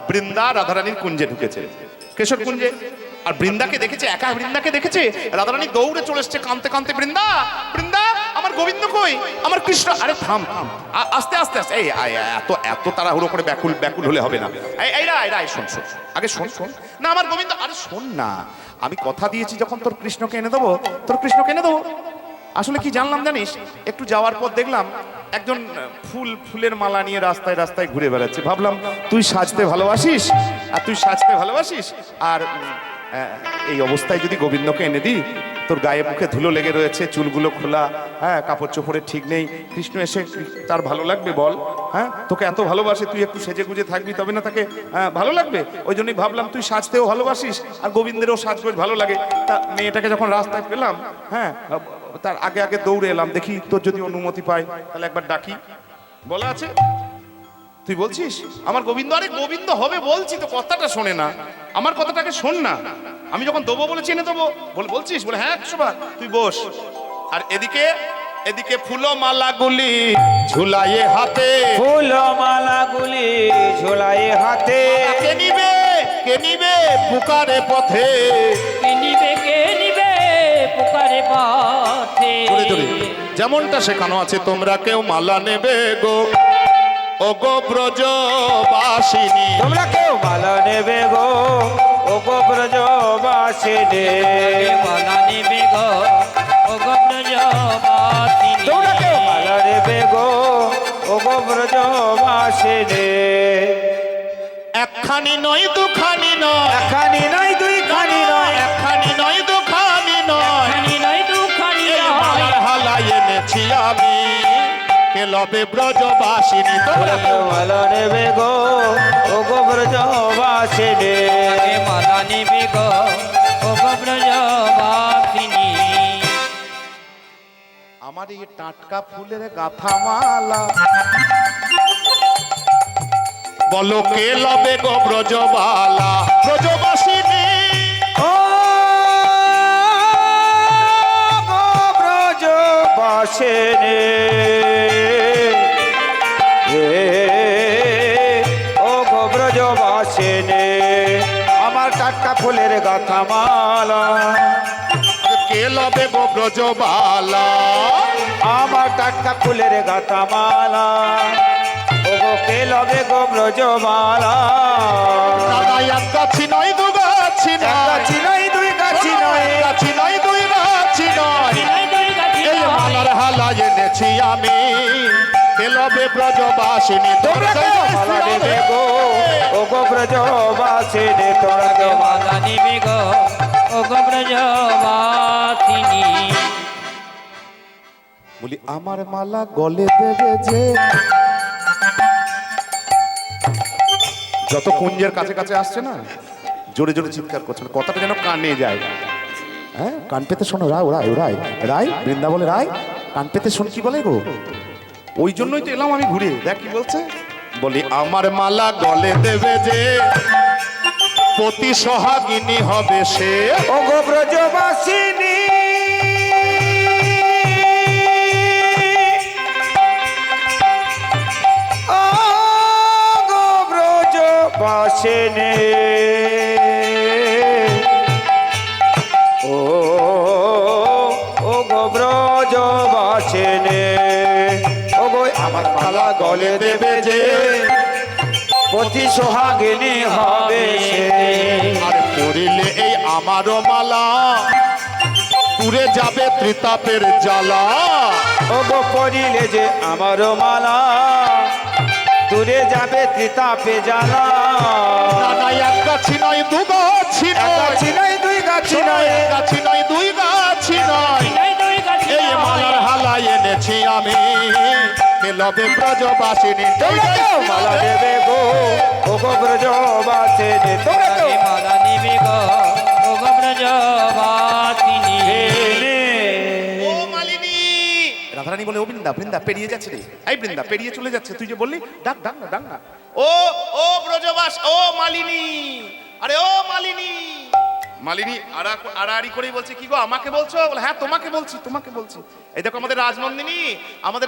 বৃন্দা রাধারানীর কুঞ্জে ঢুকেছে, কেশর কুঞ্জে। আর বৃন্দাকে দেখেছে, একা বৃন্দাকে দেখেছে। রাধারানী দৌড়ে চলে এসছে কাঁদতে কাঁদতে, বৃন্দা বৃন্দা আমার গোবিন্দ কই, আমার কৃষ্ণ। আরে থাম থাম, আস্তে আস্তে আস্তে, এই এত এত তাড়াহুড়ো করে ব্যাকুল ব্যাকুল হলে হবে না। এই রায় শোন শোন, আগে শোন শোন না আমার গোবিন্দ। আরে শোন না, আমি কথা দিয়েছি যখন তোর কৃষ্ণকে এনে দেবো, তোর কৃষ্ণকে এনে দেবো। আসলে কি জানলাম জানিস, একটু যাওয়ার পর দেখলাম একজন ফুলের মালা নিয়ে রাস্তায় রাস্তায় ঘুরে বেড়াচ্ছে। ভাবলাম তুই সাজতে ভালোবাসিস, আর তুই সাজতে ভালোবাসিস, আর এই অবস্থায় যদি গোবিন্দকে এনে দিই, তোর গায়ে মুখে ধুলো লেগে রয়েছে, চুলগুলো খোলা, হ্যাঁ কাপড় চোপড়ের ঠিক নেই, কৃষ্ণ এসে তার ভালো লাগবে বল? হ্যাঁ তোকে এত ভালোবাসে, তুই একটু সেজে গুজে থাকবি তবে না তাকে ভালো লাগবে। ওই জন্যই ভাবলাম তুই সাজতেও ভালোবাসিস আর গোবিন্দেরও সাজগোজ ভালো লাগে। তা মেয়েটাকে যখন রাস্তায় পেলাম, হ্যাঁ তার আগে আগে দৌড়ে এলাম, দেখি তোর যদি অনুমতি পাই তাহলে একবার ডাকি। বলা আছে তুই বলছিস আমার গোবিন্দ? আরে গোবিন্দ হবে বলছি তো, কথাটা শোনে না, আমার কথাটাকে শোন না। আমি যখন দেবো বলে চিনে দেবো বলছিস, বলে হ্যাঁ 100 বার, তুই বস। আর এদিকে এদিকে ফুলমালা গুলি ঝুলায়ে হাতে, ফুলমালা গুলি ঝুলায়ে হাতে। কে নিবে পুকারে পথে, কে নিবে পুকুরে পথে। জোরে জোরে যেমনটা শেখানো আছে, তোমরা কেউ মালা নেবে গো ও গো ব্রজবাসিনী। তোমরা কেউ মালা নেবে গো ও গো ব্রজবাসিনী। মালা নেবে গো ও গো ব্রজবাসিনী। তোমরা কেউ মালা নেবে গো ও গো ব্রজবাসিনী। একখানি নয় দুখানি নয়, একখানি নয় দুইখানি নয়, একখানি নয় দুখানি নয়, খানি নয় দুখানি এই নয়। মালার হালাই এনেছি আমি, কে লবে ব্রজবাসিনী। তোমরা কেউ মালা নেবে গো ও গো ব্রজবাসিনী। মালা নেবে গো ও গো ব্রজবাসিনী। আমার এই টাটকা ফুলের গাথা মালা, বলো কে লবে গো ব্রজবালা ব্রজবাসিনী। ও গো ব্রজবাসিনী, ও গো ব্রজবাসিনী, আমার টাটকা ফুলের গাথা মালা। কে লবে গো ব্রজবালা, আমার টাটকা ফুলের গাথা মালা। ও গো কে লবে গো ব্রজমালা। দাদা এক গাছি নয় দু গাছি এক নয়, গাছি নয় দুই গাছি নয়, এক গাছি নয় দুই গাছি নয়, এই মালার হালা এনেছি আমি, কে লবে ব্রজবাসিনী। তোমরা কেউ মালা নেবে গো ও গো ব্রজবাসিনী। তোমরা কেউ মালা নেবে গো ও গো ব্রজবাসিনী। বলি আমার মালা গলে দেবে যে, যত কুঞ্জের কাছে কাছে আসছে না জোরে জোরে চিৎকার করছে, কথাটা যেন কানে যায়। হ্যাঁ কান পেতে শোনো, রায় বৃন্দা বলে রায় কান পেতে শোন কি বলে গো। ওই জন্যই তো এলাম আমি ঘুরে, দেখ কি বলছে। বলি আমার মালা গলে দেবে যে, পতি সোহাগিনী হবে সে, ও গো ব্রজবাসিনী। ও গো ব্রজবাসিনী, ও গো ব্রজবাসিনী। ও গো আমার মালা গলে দেবে যে, পতি সোহাগিনী হবে সে। আর পড়িলে এই আমারও মালা, পুড়ে যাবে ত্রিতাপের জ্বালা। ও গো পড়িলে যে আমার মালা, দূরে যাবে ত্রিতাপে জ্বালা। না এক গাছি নয় দু গাছি এক নয়, গাছি নয় দুই গাছি নয়, এক গাছি নয় দুই গাছি নয়, এই মালার হালা এনেছি আমি কে লবে ব্রজবাসিনী তোমরা তো মালা দেবে গো ওগো ব্রজবাসিনী তোমরা তো তাকে মালা দেবে গো ও গো ব্রজবাসিনী ও মালিনী রাধারানী বলে ও বৃন্দা বৃন্দা পেরিয়ে যাচ্ছে রে এই বৃন্দা পেরিয়ে চলে যাচ্ছে তুই যে বললি ডাক ডাক না ডাক না ও ও ব্রজবাস ও মালিনী আরে ও মালিনী মালিনী আড়াআড়ি করেই বলছে কি গো আমাকে বলছো বলে হ্যাঁ তোমাকে বলছি এই দেখো আমাদের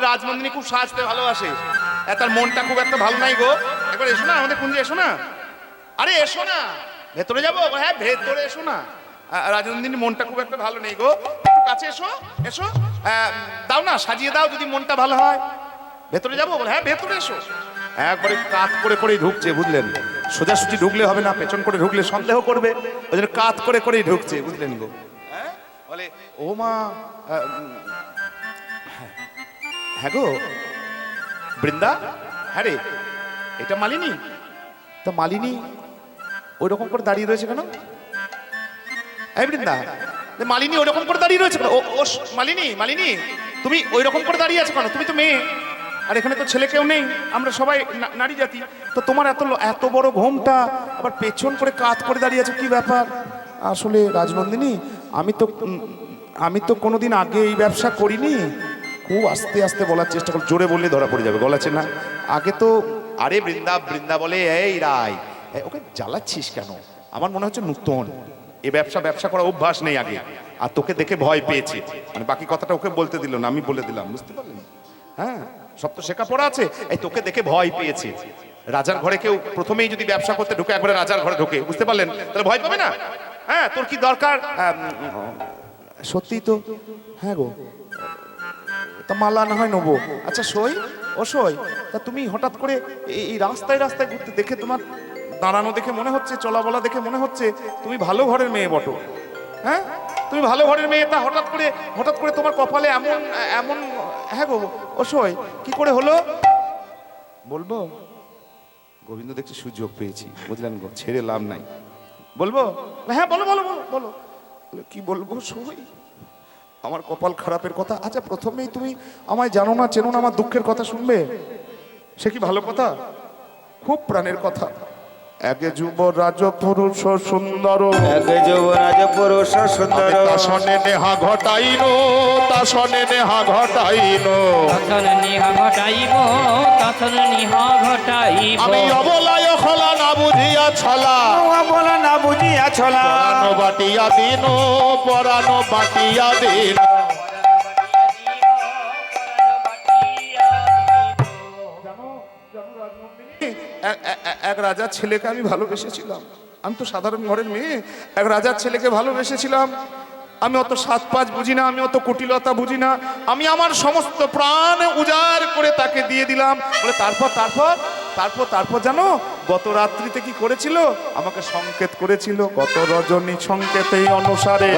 রাজনন্দিনী খুব সাজতে ভালোবাসে তার মনটা খুব একটা ভালো নাই গো একবার এসো না আমাদের কুঞ্জে এসো না আরে এসো না ভেতরে যাবো হ্যাঁ ভেতরে এসো না রাজনন্দিনী মনটা খুব একটা ভালো নেই গো একটু কাছে এসো দাও না সাজিয়ে দাও যদি মনটা ভালো হয় ভেতরে যাবো বলে হ্যাঁ ভেতরে এসো একবারে কাত করে করেই ঢুকছে বুঝলেন সোজাসুজি ঢুকলে হবে না পেছন করে ঢুকলে সন্দেহ করবে ওই জন্য কাত করে করেই ঢুকছে বুঝলেন গো হ্যাঁ বলে ও মা হ্যাঁ গো বৃন্দা হ্যাঁ রে এটা মালিনী তো মালিনী ওই রকম করে দাঁড়িয়ে রয়েছে কেন এই বৃন্দা মালিনী ওই রকম করে দাঁড়িয়ে রয়েছে কেন ও মালিনী তুমি ওই রকম করে দাঁড়িয়ে আছো কেন তুমি তো মেয়ে আর এখানে তো ছেলে কেউ নেই আমরা সবাই নারী জাতি তো তোমার এত বড় ঘোমটা আবার পেছন করে কাত করে দাঁড়িয়ে আছো কি ব্যাপার আসলে রাজনন্দিনী আমি তো কোনোদিন আগে এই ব্যবসা করিনি খুব আস্তে আস্তে বলার চেষ্টা করি জোরে বললে ধরা পড়ে যাবে গলাছে না আগে তো আরে বৃন্দা বলে এই রায় ওকে জ্বালাচ্ছিস কেন আমার মনে হচ্ছে নতুন এ ব্যবসা করা অভ্যাস নেই আগে আর তোকে দেখে ভয় পেয়েছে মানে বাকি কথাটা ওকে বলতে দিল না আমি বলে দিলাম বুঝতে পারলেন হ্যাঁ সব তো শেখা পড়া আছে এই তোকে দেখে ভয় পেয়েছে রাজার ঘরে কেউ প্রথমেই যদি ব্যবসা করতে ঢুকে একবারে রাজার ঘরে ঢোকে বুঝতে পারলেন তাহলে ভয় পাবে না হ্যাঁ তোর কি দরকার সত্যি তো হ্যাঁ গো তা মালা না হয় নেবো আচ্ছা সই তা তুমি হঠাৎ করে এই রাস্তায় ঘুরতে দেখে তোমার দাঁড়ানো দেখে মনে হচ্ছে চলা বলা দেখে মনে হচ্ছে তুমি ভালো ঘরের মেয়ে বটো হ্যাঁ তুমি ভালো ঘরের মেয়ে তা হঠাৎ করে তোমার কপালে এমন হ্যাঁ গো অসই কি করে হলো বলবো গোবিন্দ দেখছি সুযোগ পেয়েছি বুঝলেন গো ছেড়ে লাভ নাই বলবো হ্যাঁ বলো কি বলবো সই আমার কপাল খারাপের কথা আচ্ছা প্রথমেই তুমি আমায় জানো না চেনো না আমার দুঃখের কথা শুনবে সে কি ভালো কথা খুব প্রাণের কথা একে যুবরাজ পুরুষ সুন্দর তাসনে নেহা ঘটাইনো আমি অবলায় খলা না বুঝিয়া ছলা পরানো বাটিয়া দিন এক রাজার ছেলেকে আমি ভালোবেসেছিলাম আমি তো সাধারণ ঘরের মেয়ে এক রাজার ছেলেকে ভালোবেসেছিলাম আমি অত সাত পাঁচ বুঝি না আমি অত কুটিলতা বুঝি না আমি আমার সমস্ত প্রাণ উজাড় করে তাকে দিয়ে দিলাম বলে তারপর জানো গত রাত্রিতে কি করেছিল আমাকে সংকেত করেছিল গত রজনী সংকেতে অনুসারে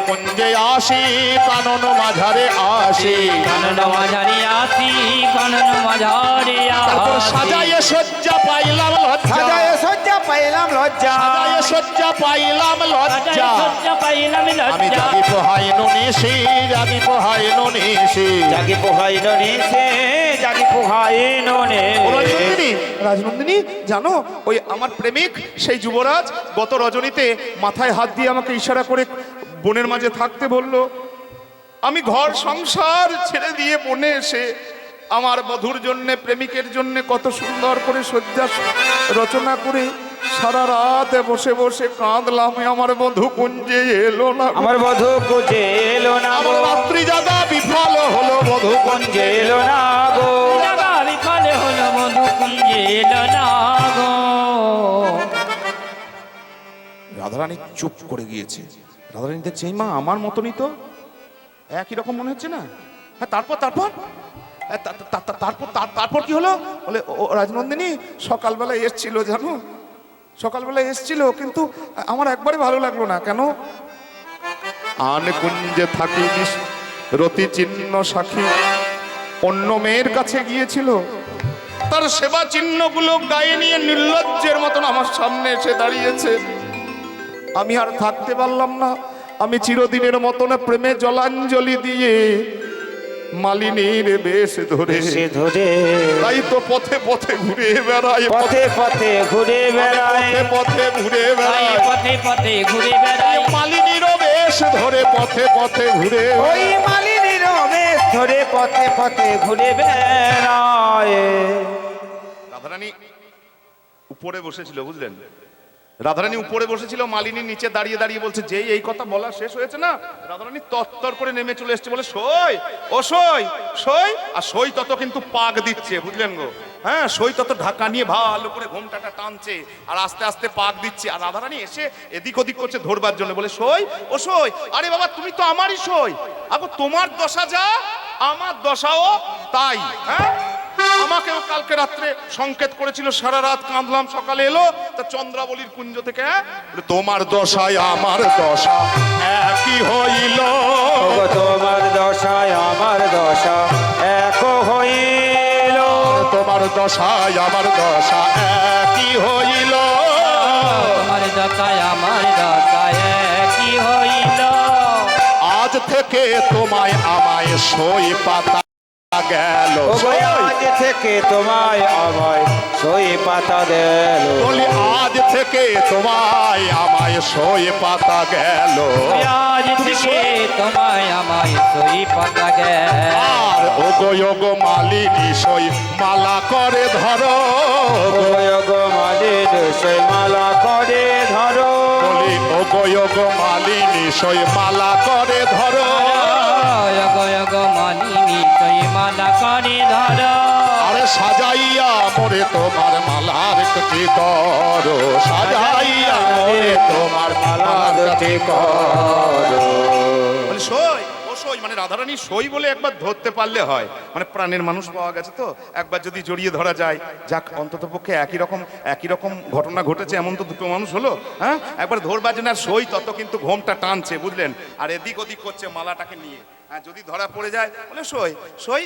কুঞ্জে আসি কানন মাঝারে আসি সাজায়ে শয্যা পাইলাম লজ্জা আমি জাগি পোহাইনো নিশি রাজনন্দিনী জানো ওই আমার প্রেমিক সেই যুবরাজ গত রজনীতে মাথায় হাত দিয়ে আমাকে ইশারা করে বনের মাঝে থাকতে বললো আমি ঘর সংসার ছেড়ে দিয়ে বনে এসে আমার বধূর জন্য প্রেমিকের জন্য কত সুন্দর করে শয্যা রচনা করে সারা রাত বসে বসে কাঁদলাম আমার বধূ কুঞ্জে এলো না আমার রাত্রি জাগা বিফল হলো বধূ কুঞ্জে এলো না গো রাধারানী চুপ করে গিয়েছে রাধারানী দেখছে এই মা আমার মতনই তো একই রকম মনে হচ্ছে না হ্যাঁ তারপর কি হলো বলে ও রাজনন্দিনী সকালবেলা এসছিল কিন্তু আমার একবারে ভালো লাগলো না কেন আনে কুঞ্জে থাকি রতি চিহ্ন সাক্ষী অন্য মেয়ের কাছে গিয়েছিল তার সেবা চিহ্নগুলো গায়ে নিয়ে নির্লজ্জের মতন আমার সামনে এসে দাঁড়িয়েছে আমি আর থাকতে পারলাম না আমি চিরদিনের মতন প্রেমে জলাঞ্জলি দিয়ে মালিনীর বেশ ধরে সে ধরে তাই তো পথে পথে ঘুরে বেড়ায়, পথে পথে ঘুরে বেড়ায়, পথে পথে ঘুরে তাই বেড়ায়, পথে পথে ঘুরে বেড়াই মালিনীর বেশ ধরে পথে পথে ঘুরে ওই মালিনীর বেশ ধরে পথে পথে ঘুরে বেড়ায়। রাধারানী উপরে বসেছিল, বুঝলেন? রাধারানী উপরে বসেছিল, মালিনী নিচে দাঁড়িয়ে দাঁড়িয়ে বলছে, যেই এই কথা বলা শেষ হয়েছে না, রাধারানী তত্তর করে নেমে চলে এসেছে, বলে সই ও সই সই, আর সই তত কিন্তু পাক দিচ্ছে, বুঝলেন গো? হ্যাঁ, সই তত ঢাকা নিয়ে ভালো করে ঘোমটাটা টানছে আর আস্তে আস্তে পাক দিচ্ছে, আর রাধারানী এসে এদিক ওদিক করছে ধরবার জন্য, বলে সই ও সই, আরে বাবা তুমি তো আমারই সই, আগো তোমার দশা যা আমার দশাও তাই। হ্যাঁ, আমাকেও কালকে রাত্রে সংকেত করেছিল, সারা রাত কাঁদলাম, সকালে এলো তা চন্দ্রাবলীর কুঞ্জ থেকে, হ্যাঁ, তোমার দশায় আমার দশা একই হইল, ওগো তোমার দশায় আমার দশা এক হইল, তোমার দশায় আমার দশা একই হইল, তোমার দশায় আমার দশায় কি হইল, আজ থেকে তোমায় আমায় সই পাতা গেল, ওগো আজ থেকে তোমায় আমায় সই পাতা গেল, বলি আজ থেকে তোমায় আমায় সই পাতা গেল, আজ থেকে তোমায় আমায় সই পাতা গেল, আর ওগো মালিনী সই মালা করে ধরো, ওগো মালির সই মালা করে ধরো, বলি ওগো মালিনী সই মালা করে ধরো, মালিনী সই মালা করে ধর, আরে সাজাইয়া মোরে তোমার মালার কটি করো, সাজাইয়া মোরে তোমার মালার কটি করো, বলি সই ও সই, মানে রাধারানী সই বলে একবার ধরতে পারলে হয়, মানে প্রাণের মানুষ পাওয়া গেছে তো, একবার যদি জড়িয়ে ধরা যায়, যাক অন্তত পক্ষে একই রকম ঘটনা ঘটেছে, এমন তো দুটো মানুষ হলো, হ্যাঁ, একবার ধরবার জন্য, আর সই তত কিন্তু ঘোমটা টানছে, বুঝলেন, আর এদিক ওদিক করছে মালাটাকে নিয়ে, হ্যাঁ, যদি ধরা পড়ে যায়, বলে সই সই,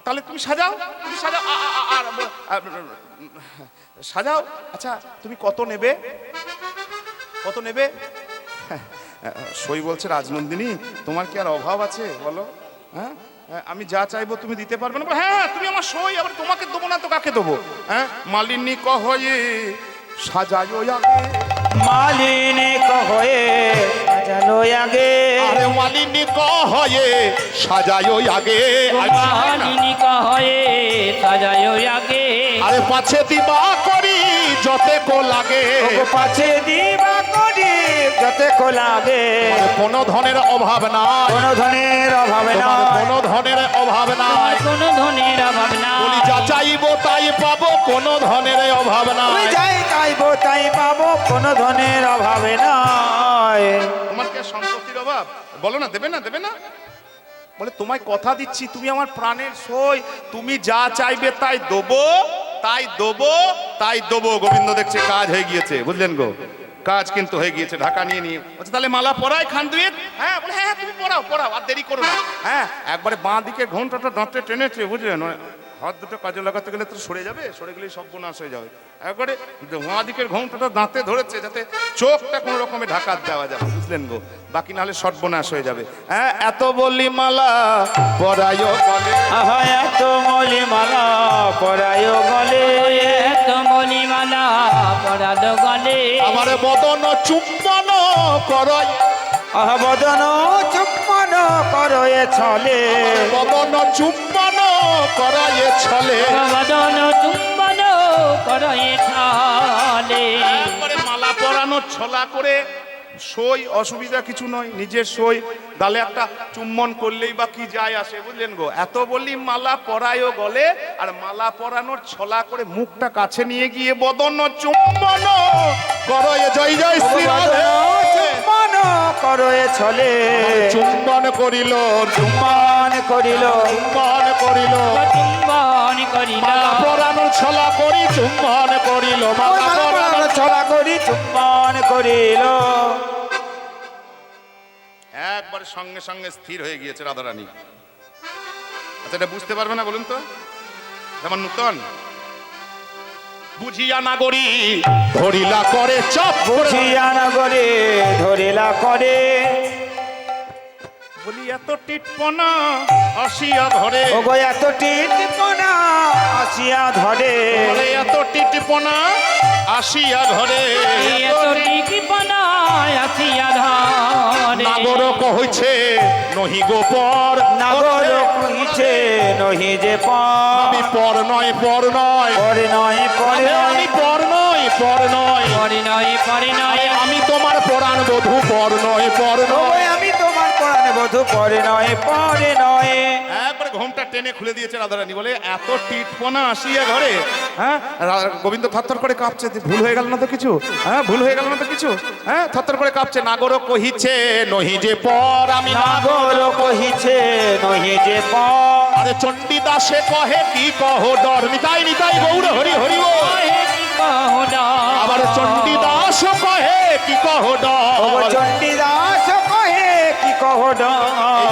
তাহলে তুমি সাজাও, তুমি সাজাও, আর সাজাও, আচ্ছা তুমি কত নেবে, কত নেবে? সই বলছে, রাজনন্দিনী তোমার কি আর অভাব আছে বলো? হ্যাঁ, আমি যা চাইবো তুমি দিতে পারবে না? হ্যাঁ, তুমি আমার সই, আবার তোমাকে দেবো না তো কাকে দেবো? হ্যাঁ, মালিনী কহয়ে সাজায়ো আগে, মালিনী কহয়ে সাজালো আগে, আরে মালিনী কহয়ে সাজায়ো আগে, মালিনী কহয়ে সাজায় আগে, আরে পাছে দিবা করি যতে কো লাগে, ওগো পাছে দিবা করি যতে কো লাগে, কোনো ধনের অভাব নাই, কোনো ধনের অভাবে না, কোনো ধনের অভাব নাই, কোনো ধনের অভাব বলি নাই, যা চাইবো তাই পাবো, কোনো ধনের অভাব তুমি নাই, যাই চাইবো তাই পাবো, কোনো ধনের অভাবে নাই। তোমার কি আর সম্পত্তির অভাব? বলো না, দেবে না, দেবে না? বলে তোমায় কথা দিচ্ছি, তুমি আমার প্রাণের সই, তুমি যা চাইবে তাই দেবো, তাই দেবো, তাই দেবো। গোবিন্দ দেখছে কাজ হয়ে গিয়েছে, বুঝলেন গো, কাজ কিন্তু হয়ে গিয়েছে, ঢাকা নিয়ে নিয়ে বলছে, তাহলে মালা পরাই খান দুয়েক। হ্যাঁ, বলে হ্যাঁ তুমি পড়াও পড়াও, আর দেরি করো না। হ্যাঁ, একবারে বাঁ দিকে ঘন্টাটা দাঁতে টেনেছে, বুঝলেন, হাত দুটো কাজে লাগাতে গেলে তো সরে যাবে, সরে গেলে সব বোনাশ হয়ে যাবে, একবারে বাঁ দিকের ঘন্টাটা দাঁতে ধরেছে যাতে চোখটা কোনো রকমে ঢাকা দেওয়া যাবে, বুঝলেন গো, বাকি নাহলে সর্বনাশ হয়ে যাবে। হ্যাঁ, এত বলি মালা পরায়ো গলে, আহা এত মলি মালা পরায়ো গলে, এত মণিমালা পরালো গলে, আমার বদন চুম্বন করয়, আহা বদন চুম্বন করয়ে ছলে, বদন চুম্বন করয়ে ছলে, বদন চুম্বন করয়ে ছালে, একবারে মালা পরানো ছলা করে সই, অসুবিধা কিছু নয়, নিজের সই, গালে একটা চুম্বন করলেই বা কি যায় আসে, বুঝলেন গো। এত বলি মালা পরায়ও গলে, আর মালা পরানোর ছলা করে মুখটা কাছে নিয়ে গিয়ে বদন চুম্বন করয়ে, জয় জয় শ্রী রাধে, চুম্বন করয়ে ছলে, চুম্বন করিল, চুম্বন করিল, চুম্বন করিল, চুম্বন করিল, মালা পরানোর ছলা করি চুম্বন করিল, মালা পরানোর ছলা করি চুম্বন করিল, একবারে সঙ্গে সঙ্গে স্থির হয়ে গিয়েছে রাধারানী। আচ্ছা, এটা বুঝতে পারবে না বলুন তো, যেমন নূতন বুঝিয়া নাগরী ধরিলা করে চপ বুঝিয়া নগরে ধরিলা করে। বলি এত টিটপনা আসিয়া ধরে ওগো এত টিটপনা আসিয়া ধরে। বলে এত টিটপনা আসিয়া ধরে এত টিকিপনায় আসিয়া ধরে। নাগর কইছে নহি গোপর নাগর কইছে নহি যে আমি পর নয় পর নয় পরে নয় পরে আমি পর নয় পর নয় পরে নয় আমি তোমার পরাণ বধূ পর নয় পর নয় ওই আমি তোমার পরাণ বধূ পরে নয় পরে নয়। একবার ঘোমটা টেনে খুলে দিয়েছে রাধারানী বলে এত টিটপনা আসিয়া ঘরে। হ্যাঁ গোবিন্দ থরথর করে কাঁপছে যে ভুল হয়ে গেল না তো কিছু, হ্যাঁ ভুল হয়ে গেল না তো কিছু, হ্যাঁ থরথর করে কাঁপছে। নাগর কহিছে নহি যে পর আমি নাগর কহিছে নহি যে পর। আরে চণ্ডীদাসে কহে কি কহ ডর নিতাই নিতাই গৌর হরি হরি বল। আবার চণ্ডীদাস কহে কি কহ ওগো ডর। চণ্ডীদাস কহে কি কহ এই ডর।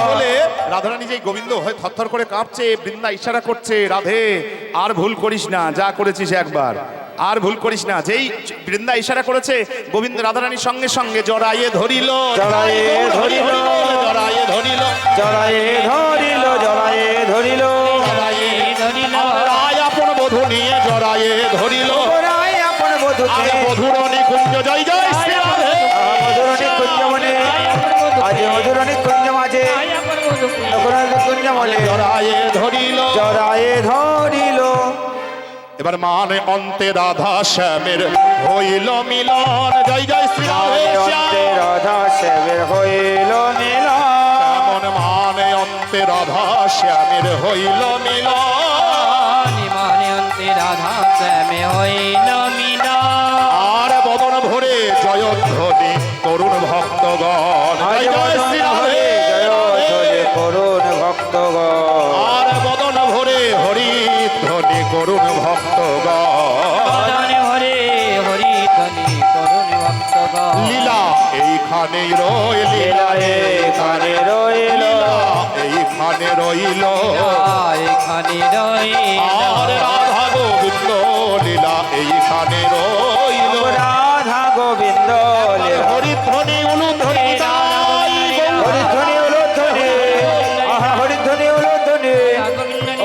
বলে রাধারানী যেই গোবিন্দ হয়ে থরথর করে কাঁপছে, বৃন্দা ইশারা করছে রাধে আর ভুল করিস না, যা করেছিস একবার আর ভুল করিস না। যেই বৃন্দা ইশারা করেছে গোবিন্দ রাধারানীর সঙ্গে সঙ্গে জড়াইয়ে ধরিল জড়াইয়ে ধরিল। জড়াইয়ে ধরিল জড়ায়ে ধরিল জড়ায়ে ধরিল। জড়াইয়ে ধরিল রায় আপন বধূ নিয়ে জড়াইয়ে ধরিল। ওরাই আপন বধূকে আরে বধূর নিকুঞ্জ জয় জয় শ্রী রাধে। মধুরণী কুঞ্জ মনে আজ মধুরণী কুঞ্জ মাঝে কুঞ্জ মনে জড়াইয়ে ধরিল। জড়ায়ে ধরিল। এবার মানে অন্তে রাধা শ্যামের হইল মিলন জয় জয় শ্রী রাধে অন্তে শ্যাম। রাধা সেবের হইল মিলন। এমন মানে অন্তে রাধা শ্যামের হইল মিলন। মানে অন্তে রাধা শ্যামে হইল মিলন। আর বদন ভরে জয়ধ্বনি তরুণ ভক্তগণ আজ জয় জয় শ্রী রাধে। জয় জয় করুণ ভক্তগণ। আর বদন ভরে হরি ধ্বনি করুণ ভক্তগণ। বদনে হরে হরি ধ্বনি করুণ ভক্তগণ। লীলা এইখানেই রইল লীলা এখানে রইল। লীলা এইখানে রইল। এখানে আর রাধা গোবিন্দ লীলা এইখানে রইল। রাধা গোবিন্দ হরিধ্বনি উলুধ্বনি গাই হরিধ্বনি উলুধ্বনি আহা হরিধ্বনি উলুধ্বনি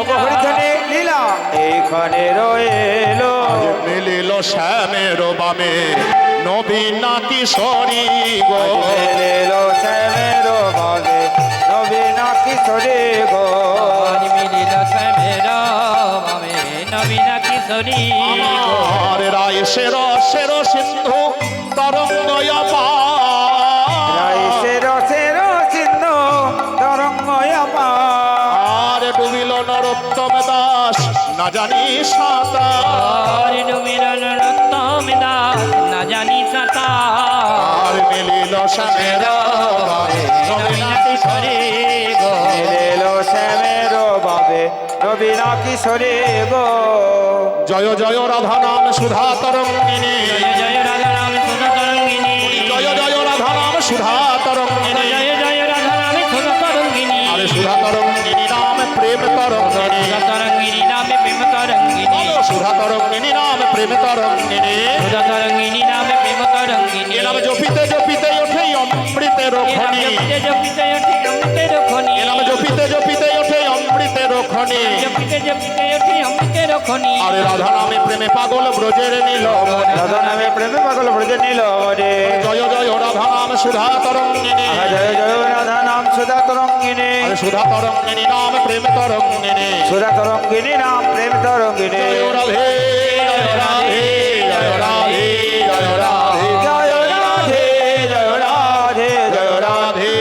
ওগো হরিধ্বনি লীলা এইখানে রইল। মিলিল শ্যামের বামে নবীনা কিশোরী গো। মিলিল শ্যামের বামে নবীনা কিশোরী গো। মিলিল শ্যামের বামে নবীনা কিশোরী গো। আর রায় শের শের সিন্ধু তরঙ্গ রাই সের সের সিন্ধু তরঙ্গ আর ডুবিল নরোত্তম দাস না জানি সাঁতার। মিলন রত্তম দাস না জানি সাঁতার। আর মিলিল শ্যামের বামে নবীনা কিশোরী গো। মিলিল শ্যামের বাবে নবীনা কিশোরী গো। জয় জয় রাধা নাম সুধা তরঙ্গিনী। জয় জয় রাধা রাম সুধা তরঙ্গিনী। জয় জয় রাধা নাম সুধা তরঙ্গিনী। জয় জয় রাধা রাম সুধা তরঙ্গিনী। আরে সুধা তরঙ্গিনী নাম প্রেম তরঙ্গিনী। সুধা তরঙ্গিনী নামে প্রেম তরঙ্গিনী। সুধা তরঙ্গিনী নাম প্রেম তরঙ্গিনী। সুধা তরঙ্গিনী নামে প্রেম তরঙ্গিনী। এ নাম জপিতে জপিতে ওঠে অমৃতের খনি। জপিতে জপিতে ওঠে অমৃতের খনি। এ নাম জপিতে জপিতে ওঠে অমৃতের খনি। জপিতে জপিতে ওঠে অমৃতের খনি। আরে রাধা নামে প্রেমে পাগল ব্রজের নীল। রাধা নামে প্রেমে পাগল ব্রজে নীল রে। জয় জয় রাধা নাম সুধা তরঙ্গিনী। জয় জয় রাধা নাম সুধা তরঙ্গিনী। আরে সুধা তরঙ্গিনী নাম প্রেম তরঙ্গিনী। সুধা তরঙ্গিনী নাম প্রেম তরঙ্গিনী। জয় রাধে জয় রাধে জয় রাধে জয় রাধে জয় রাধে জয় রাধে জয় রাধে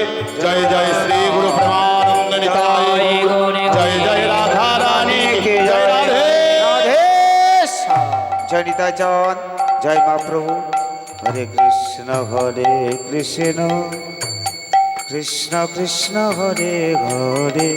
জয় জয় শ্রী গুরু প্রেমানন্দ নিতাই। জয় জয় রাধা রানী কি জয় রাধে। রাধে জয় নিতাই চাঁদ জয় মা প্রভু। হরে কৃষ্ণ কৃষ্ণ কৃষ্ণ কৃষ্ণ হরে হরে।